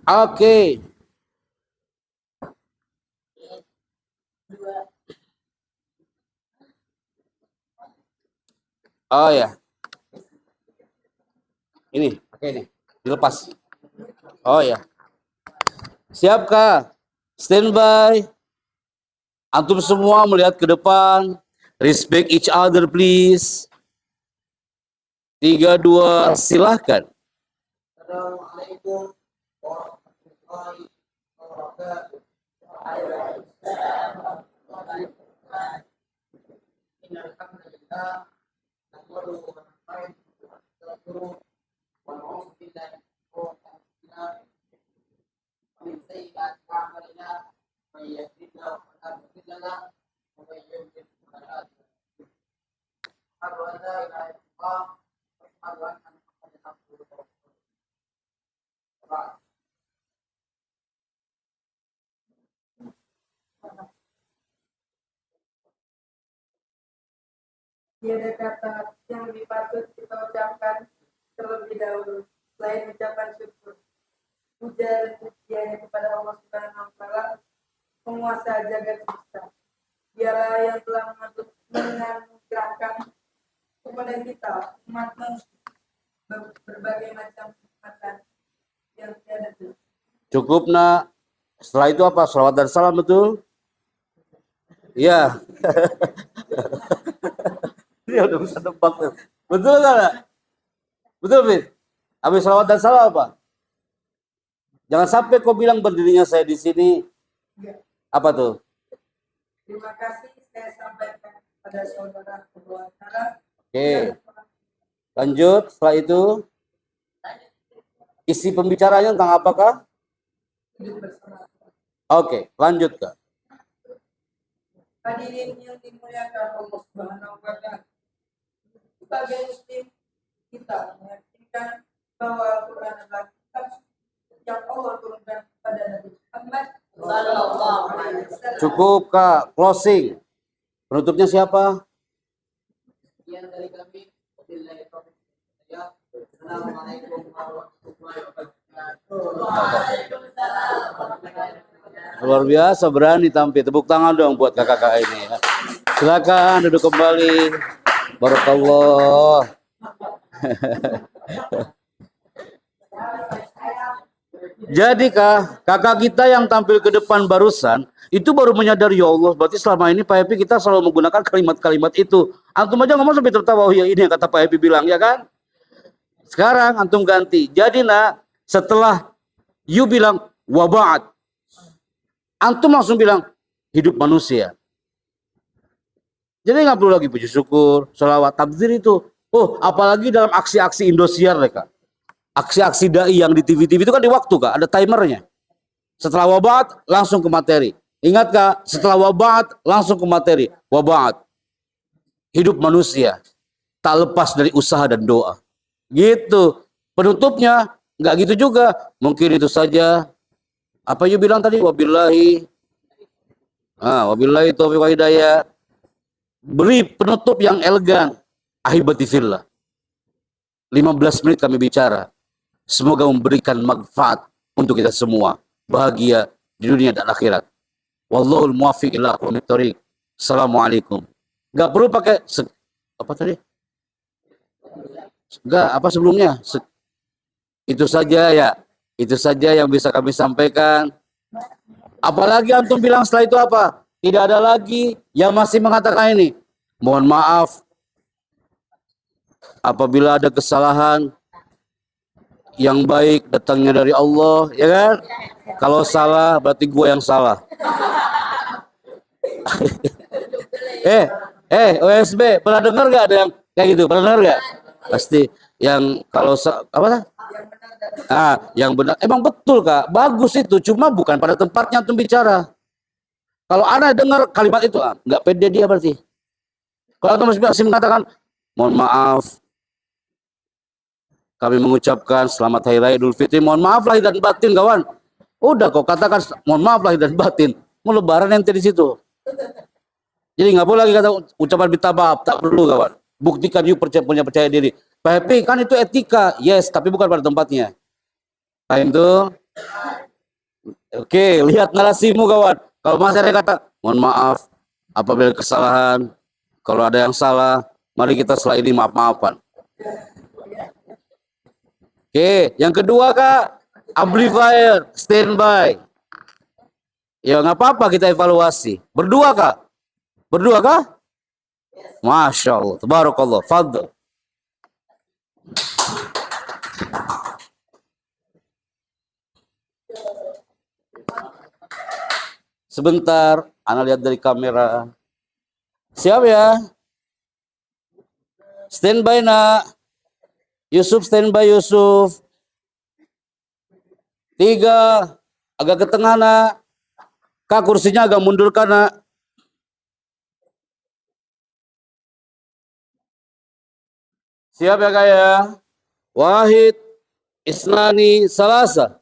Oke. Oh ya. Ini, pakai ini. Dilepas. Oh ya. Siap Kak? Standby. Antum semua melihat ke depan. Respect each other please. 3, 2, silahkan. Assalamualaikum warahmatullahi wabarakatuh. Tiada kata yang lebih patut kita ucapkan terlebih dahulu selain ucapan syukur, puja dan pujian kepada Allah Subhanahu wa Ta'ala, penguasa jagat semesta. Dialah yang telah menganugerahkan kepada kita umatnya berbagai macam kenikmatan yang tiada terhingga. Cukup nak. Setelah itu apa? Salawat dan salam, betul? Iya. Dia udah bisa tebak tuh. Betul kan? Betul Fit? Habis salawat dan salam apa? Jangan sampai kau bilang berdirinya saya di sini. Apa tuh? Terima kasih saya sampaikan pada saudara kedua antara. Oke. Lanjut. Setelah itu isi pembicaranya tentang apakah? Hidup bersama. Oke, lanjut Kak. Hadirin yang dimuliakan Allah Subhanahu wa Ta'ala. Sebagai muslim kita meyakinkan bahwa Al-Quran adalah kitab yang Allah turunkan kepada Nabi Muhammad sallallahu alaihi wasallam. Cukup Kak, closing. Penutupnya siapa? Sekian dari kami. Wabillahi taufiq wal hidayah. Assalamualaikum warahmatullahi wabarakatuh. Waalaikumsalam warahmatullahi wabarakatuh. Luar biasa berani tampil. Tepuk tangan dong buat kakak-kakak ini. Silakan duduk kembali. Barakallah. Jadi kakak kita yang tampil ke depan barusan itu baru menyadari, ya Allah, berarti selama ini Pak Epi kita selalu menggunakan kalimat-kalimat itu. Antum aja ngomong sampai tertawa, oh ya ini yang kata Pak Epi bilang, ya kan? Sekarang antum ganti. Jadi nak, setelah you bilang waba'at, antum langsung bilang hidup manusia. Jadi nggak perlu lagi puji syukur, sholawat, tabdzir itu. Oh, apalagi dalam aksi-aksi Indosiar mereka. Aksi-aksi dai yang di TV-TV itu kan di waktu Kak, ada timernya. Setelah wabat langsung ke materi. Ingat Kak, setelah wabat langsung ke materi. Wabat. Hidup manusia tak lepas dari usaha dan doa. Gitu. Penutupnya nggak gitu juga. Mungkin itu saja. Apa you bilang tadi? Wabillahi. Wabillahi taufiq wal hidayah. Beri penutup yang elegan. Ahibati fillah. 15 menit kami bicara. Semoga memberikan manfaat untuk kita semua. Bahagia di dunia dan akhirat. Wallahul muwaffiq ila aqwamit thoriq. Assalamualaikum. Gak perlu pakai Apa tadi? Enggak, apa sebelumnya? Itu saja ya. Itu saja yang bisa kami sampaikan. Apalagi antum bilang setelah itu apa? Tidak ada lagi yang masih mengatakan ini. Mohon maaf apabila ada kesalahan, yang baik datangnya dari Allah, ya kan? Kalau salah berarti gua yang salah. OSB, pernah dengar gak ada yang kayak gitu? Pernah dengar gak? Pasti yang kalau apa? Yang benar. Emang betul Kak, bagus itu. Cuma bukan pada tempatnya untuk bicara. Kalau Anda dengar kalimat itu, nggak pede dia berarti. Kalau Anda masih mengatakan, mohon maaf, kami mengucapkan selamat Hari Raya Idul Fitri. Mohon maaf lahir dan batin, kawan. Udah kok katakan mohon maaf lahir dan batin. Mau lebaran ente di situ. Jadi nggak boleh lagi kata ucapan minta maaf, tak perlu kawan. Buktikan you punya percaya diri. Pak Happy, kan itu etika, yes, tapi bukan pada tempatnya. Paham tuh? Oke, lihat narasimu kawan. Kalau masih ada kata, mohon maaf apabila kesalahan. Kalau ada yang salah, mari kita setelah ini maaf-maafan. Oke, yang kedua Kak, amplifier, standby. Ya nggak apa-apa kita evaluasi. Berdua Kak? Berdua Kak? Masya Allah, tabarakallah, fadl. Sebentar, Ana lihat dari kamera. Siap ya? Standby nak. Yusuf standby Yusuf. 3, agak ke tengah nak. Kak kursinya agak mundurkan nak. Siap ya Kak ya? Wahid, Isnani, Salasa.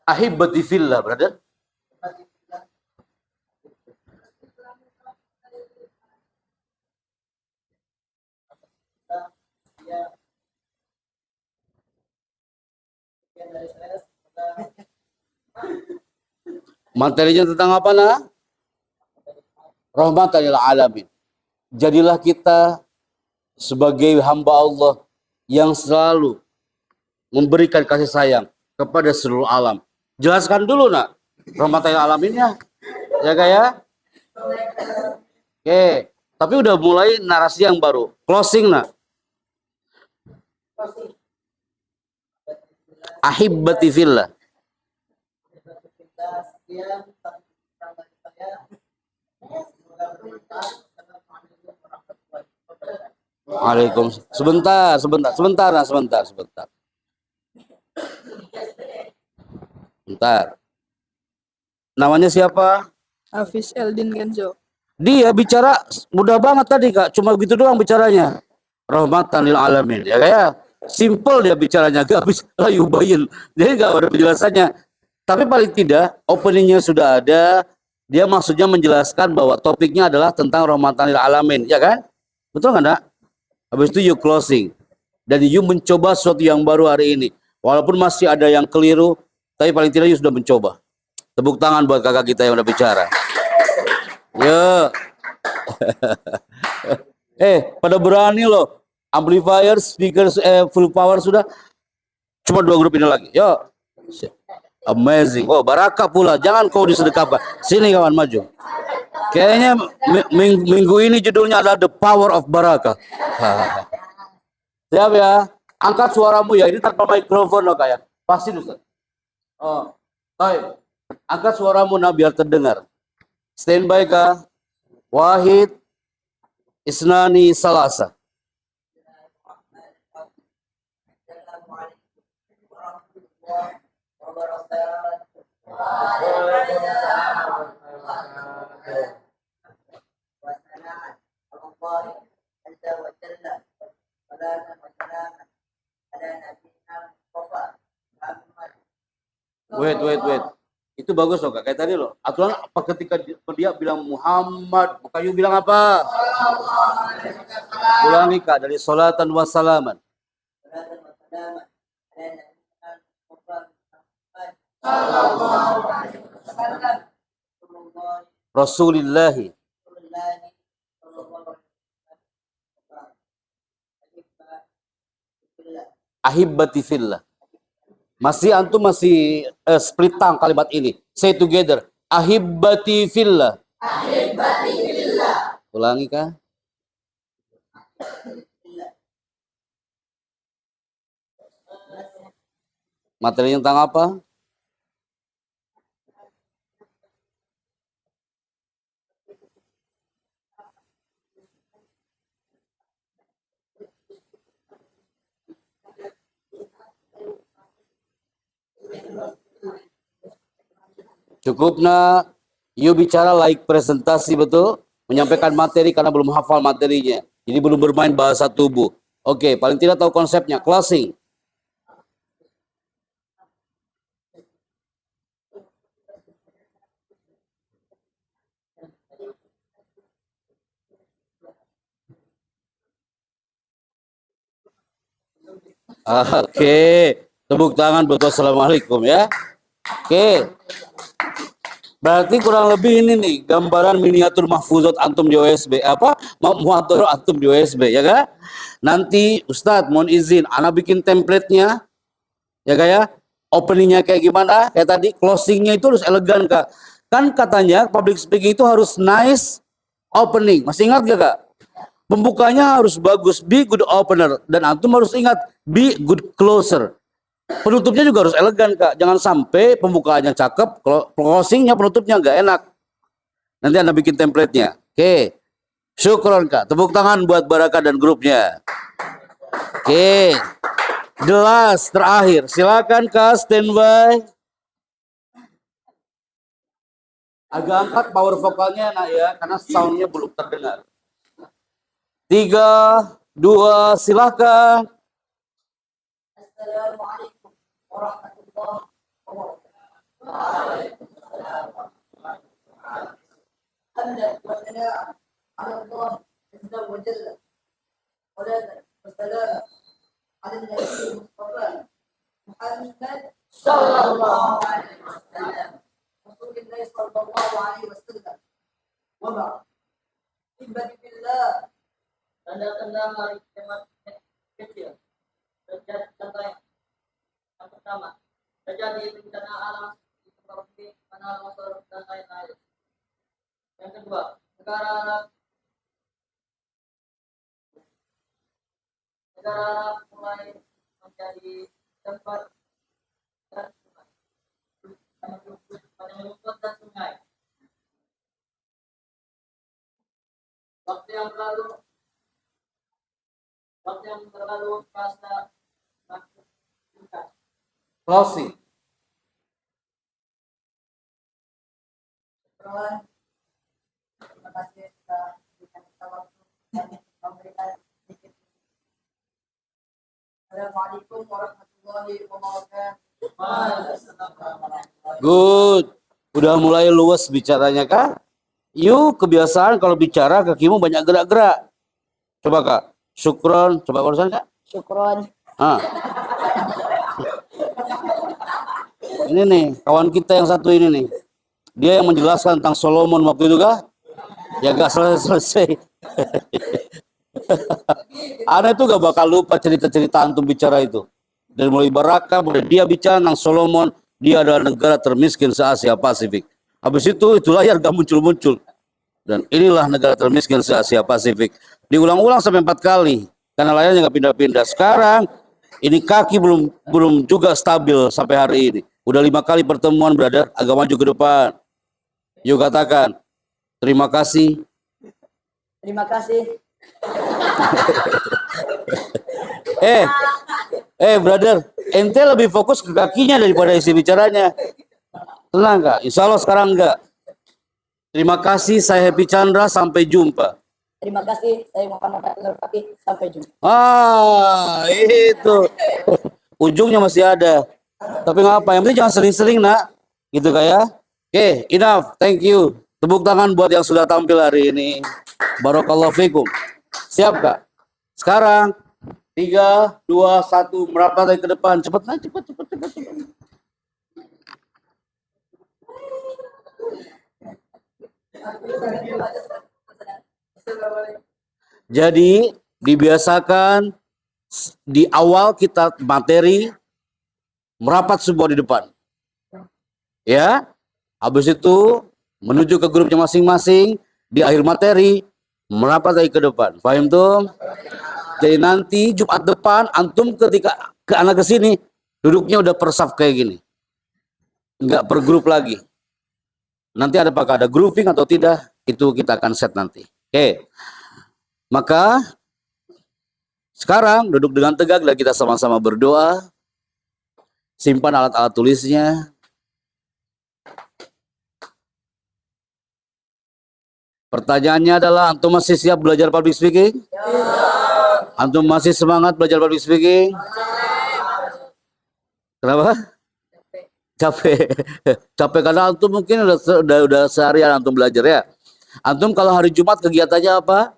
Ahibati fillah, brother. Materinya tentang apa nah? Rahmatan lil alamin. Jadilah kita sebagai hamba Allah yang selalu memberikan kasih sayang kepada seluruh alam. Jelaskan dulu nak, rahmatan lil alaminnya. Ya Kak ya? Oke, tapi udah mulai narasi yang baru. Closing nak. Ahibati fillah. Waalaikumsalam. Sebentar. Namanya siapa? Hafiz Eldin Kenzo. Dia bicara mudah banget tadi Kak, cuma begitu doang bicaranya. Rahmatan lil alamin. Ya kayak simple dia bicaranya, gak bisa yubayin. Jadi gak ada penjelasannya. Tapi paling tidak openingnya sudah ada. Dia maksudnya menjelaskan bahwa topiknya adalah tentang rahmatan lil alamin, ya kan? Betul nggak nak? Habis itu you closing dan you mencoba sesuatu yang baru hari ini. Walaupun masih ada yang keliru, tapi paling tidak you sudah mencoba. Tepuk tangan buat kakak kita yang udah bicara. Ya. Pada berani loh. Amplifier, speaker, full power sudah. Cuma 2 grup ini lagi. Yo. Amazing. Oh, Barakah pula. Jangan kau disedekapkan. Sini kawan maju. Kayaknya minggu ini judulnya adalah The Power of Barakah. Siap ya? Angkat suaramu ya. Ini tanpa mikrofon loh kayak. Pasti Ustaz. Oh, baik. Angkat suaramu nah biar terdengar. Standby Kak. Wahid, Isnani, Salasa. Wait. Itu bagus loh Kak. Kayak tadi loh. Aturan apa ketika dia bilang Muhammad, bukan you bilang apa? Ulangi Kak dari salatan wassalaman. Rasulillahi ahibbati fillah. Masih antum masih split tongue kalimat ini. Say together. Ahibbati fillah. Ahibbati fillah. Ulangi Kak. Materinya tentang apa? Cukupnya you bicara like presentasi betul, menyampaikan materi karena belum hafal materinya. Jadi belum bermain bahasa tubuh. Oke, paling tidak tahu konsepnya. Closing. Oke, tepuk tangan buat wassalamualaikum ya. Oke. Berarti kurang lebih ini nih gambaran miniatur mahfuzat antum di OSB apa muhadarah antum di OSB ya kan? Nanti Ustadz mohon izin anak bikin template-nya ya Kak ya. Openingnya kayak gimana? Kayak tadi closingnya itu harus elegan Kak. Kan katanya public speaking itu harus nice opening. Masih ingat gak Kak? Pembukanya harus bagus, be good opener dan antum harus ingat be good closer. Penutupnya juga harus elegan Kak. Jangan sampai pembukaannya cakep, closingnya penutupnya nggak enak. Nanti Anda bikin template-nya. Oke. Syukron Kak. Tepuk tangan buat Baraka dan grupnya. Oke. The last terakhir. Silakan Kak standby. Agak angkat power vokalnya nak ya, karena soundnya belum terdengar. 3, 2, silakan. Assalamualaikum warahmatullahi wabarakatuh. Hamdan wa sana'an 'ala Allah azza wa jalla. Salatan wa salam 'ala an-nabiy Mustafa Muhammad sallallahu alaihi wasallam. Rasulullah sallallahu alaihi wasallam. Wa ba'd. Ibadi billah. Tanda-tanda hari kiamat kecil. Terjadi contoh yang pertama, terjadi bencana alam seperti tanah longsor dan lain-lain. Yang kedua, negara Arab mulai menjadi tempat dan sungai, menyebut dan sungai. Waktu yang berlalu terasa makin singkat. Closing. Terima kasih sudah memberikan kita waktu dan memberikan sedikit. Assalamualaikum warahmatullahi wabarakatuh. Good. Udah mulai luas bicaranya Kak. Yuk kebiasaan kalau bicara kakimu banyak gerak-gerak. Coba Kak. Syukron. Coba barusan Kak. Syukron. Ini nih kawan kita yang satu ini nih. Dia yang menjelaskan tentang Solomon waktu itu Kak. Ya gak selesai-selesai. Ana itu gak bakal lupa cerita-cerita antum bicara itu. Dari mulai Baraka, mulai dia bicara tentang Solomon. Dia adalah negara termiskin se-Asia Pasifik. Habis itu layar gak muncul-muncul. Dan inilah negara termiskin se-Asia Pasifik. Diulang-ulang sampai 4 kali. Karena layarnya gak pindah-pindah. Sekarang ini kaki belum juga stabil sampai hari ini. Udah 5 kali pertemuan brother. Agak maju ke depan. Yuk katakan. Terima kasih. Terima kasih. Brother, ente lebih fokus ke kakinya daripada isi bicaranya. Tenang Kak, insya Allah sekarang enggak. Terima kasih, saya Happy Chandra, sampai jumpa. Terima kasih. Saya Muhammad Al-Fatih. Sampai jumpa. Itu. Ujungnya masih ada. Tapi nggak apa, yang penting jangan sering-sering nak, gitu kayak. Oke, enough, thank you. Tepuk tangan buat yang sudah tampil hari ini. Barakallahu fikum. Siap kak? Sekarang 3, 2, 1 merapat ke depan. Cepat lah, cepat. Jadi dibiasakan di awal kita materi merapat semua di depan. Ya. Habis itu menuju ke grupnya masing-masing, di akhir materi merapat lagi ke depan. Paham tuh? Jadi nanti Jumat depan antum ketika ke anak ke sini duduknya udah per saf kayak gini. Enggak per grup lagi. Nanti apakah ada grouping atau tidak, itu kita akan set nanti. Oke. Maka sekarang duduk dengan tegak dan kita sama-sama berdoa. Simpan alat-alat tulisnya. Pertanyaannya adalah, antum masih siap belajar public speaking? Ya. Antum masih semangat belajar public speaking? Kenapa? Capek. Capek karena antum mungkin udah seharian antum belajar ya. Antum kalau hari Jumat kegiatannya apa?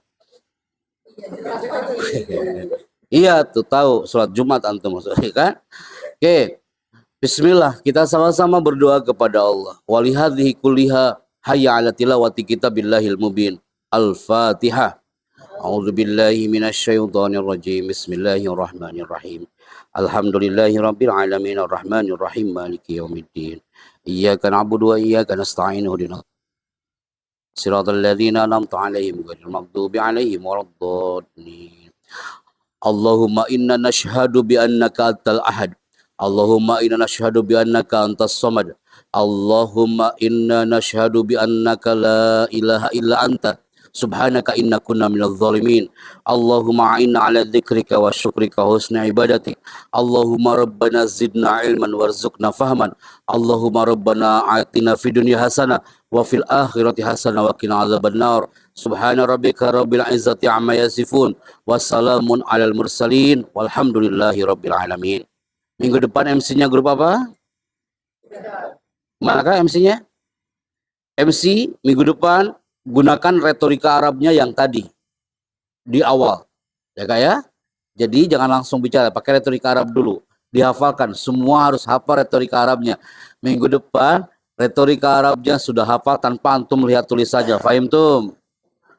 Iya tuh tahu sholat Jumat antum maksudnya kan? Oke. Bismillah, kita sama-sama berdoa kepada Allah. Walihadhihi kulliha hayya 'ala tilawati kitabillahil mubin. Al-Fatihah. A'udzu billahi minasyaitonir rajim. Bismillahirrahmanirrahim. Alhamdulillahirabbil alamin arrahmanir rahim maliki yaumiddin. Iyyaka na'budu wa iyyaka nasta'in ihdinas siratal ladzina an'amta 'alaihim ghairil maghdubi 'alaihim waladdallin. Allahumma inna nashhadu bi annaka antal ahad. Allahumma inna nashhadu bi annaka antas samad. Allahumma inna nashhadu bi annaka la ilaha illa anta subhanaka inna kunna minadh zalimin. Allahumma a'inna ala dzikrika wa syukrika husni ibadatik. Allahumma rabbana zidna ilman warzuqna fahman. Allahumma rabbana atina fid dunya hasanah wa fil akhirati hasanah wa qina adzabannar. Subhana rabbika rabbil izzati amma yasifun wassalamun alal mursalin walhamdulillahi rabbil alamin. Minggu depan MC-nya grup apa? Manakah MC-nya? MC minggu depan gunakan retorika Arabnya yang tadi di awal, ya kak ya. Jadi jangan langsung bicara, pakai retorika Arab dulu, dihafalkan. Semua harus hafal retorika Arabnya. Minggu depan retorika Arabnya sudah hafal tanpa antum lihat tulis saja. Fahim tuh?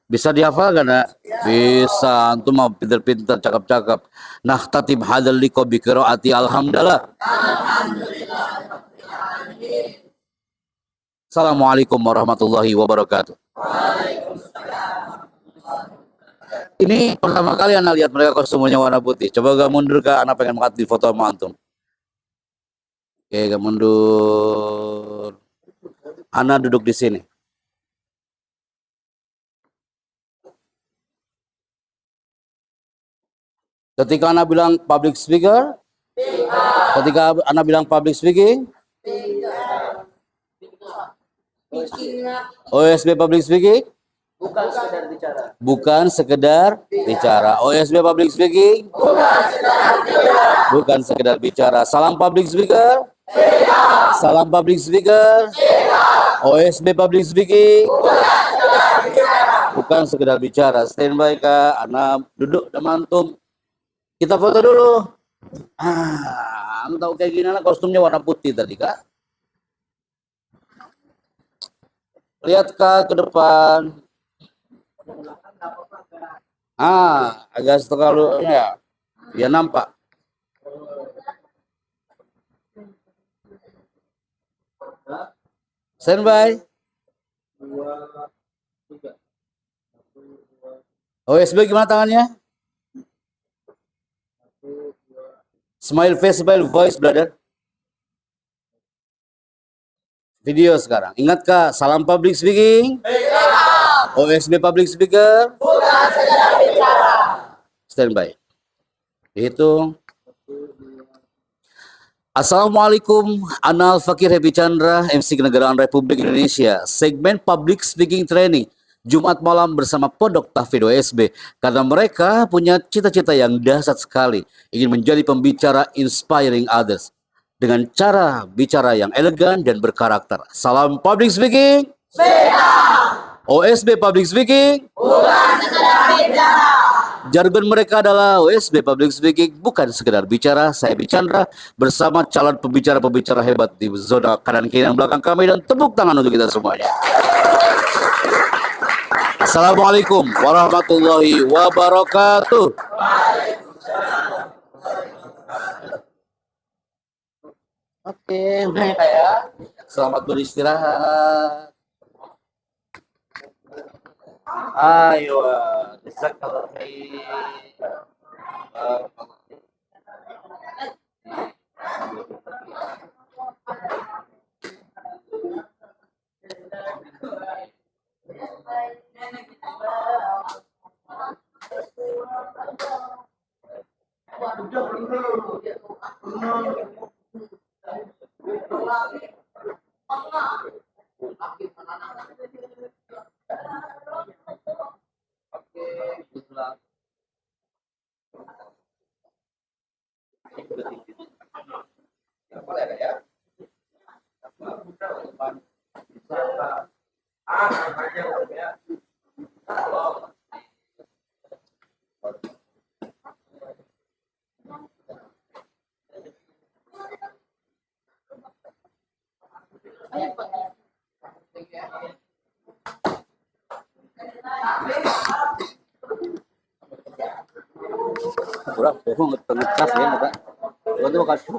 Bisa dihafal kan? Bisa. Antum mau pinter-pinter, cakap-cakap. Nah, tatib hadal liqa bi qiraati alhamdulillah. Assalamualaikum warahmatullahi wabarakatuh. Ini pertama kali anak lihat mereka kostumnya warna putih. Coba gak mundur kak, anak pengen angkat di foto sama antum. Oke, gak mundur. Anak duduk di sini. Ketika anak bilang public speaker, ketika anak bilang public speaking, OSB public speaking? Bukan sekedar bicara. Bukan sekedar bicara. OSB public speaking? Bukan sekedar bicara. Salam public speaker? Salam public speaker? OSB public speaking? Bukan sekedar bicara. Standby kak, anak duduk sama antum. Kita foto dulu. Antum tahu kayak gini anak kostumnya warna putih tadi kak. Lihat kak ke depan. Agak terlalu ya. Ya nampak. Standby. OSB gimana tangannya? Smile face, smile voice, brother. Video sekarang. Ingat kak, salam public speaking. OSB public speaker. Bukan sekedar bicara. Standby. Hitung. Assalamualaikum, Anal Fakir Happy Chandra, MC Kenegaraan Republik Indonesia. Segmen Public Speaking Training Jumat malam bersama Pondok Tahfidz OSB. Karena mereka punya cita-cita yang dahsyat sekali, ingin menjadi pembicara inspiring others. dengan cara bicara yang elegan dan berkarakter. Salam public speaking. OSB public speaking. Jargon mereka adalah OSB public speaking, bukan sekedar bicara. Saya Bichandra bersama calon pembicara-pembicara hebat di zona kanan kiri dan belakang kami, dan tepuk tangan untuk kita semuanya. Assalamualaikum warahmatullahi wabarakatuh. Oke, mereka ya. Selamat beristirahat. Ayo, jazakallah khair. Kurang, ngetas ya, ngetas. Itu kasih.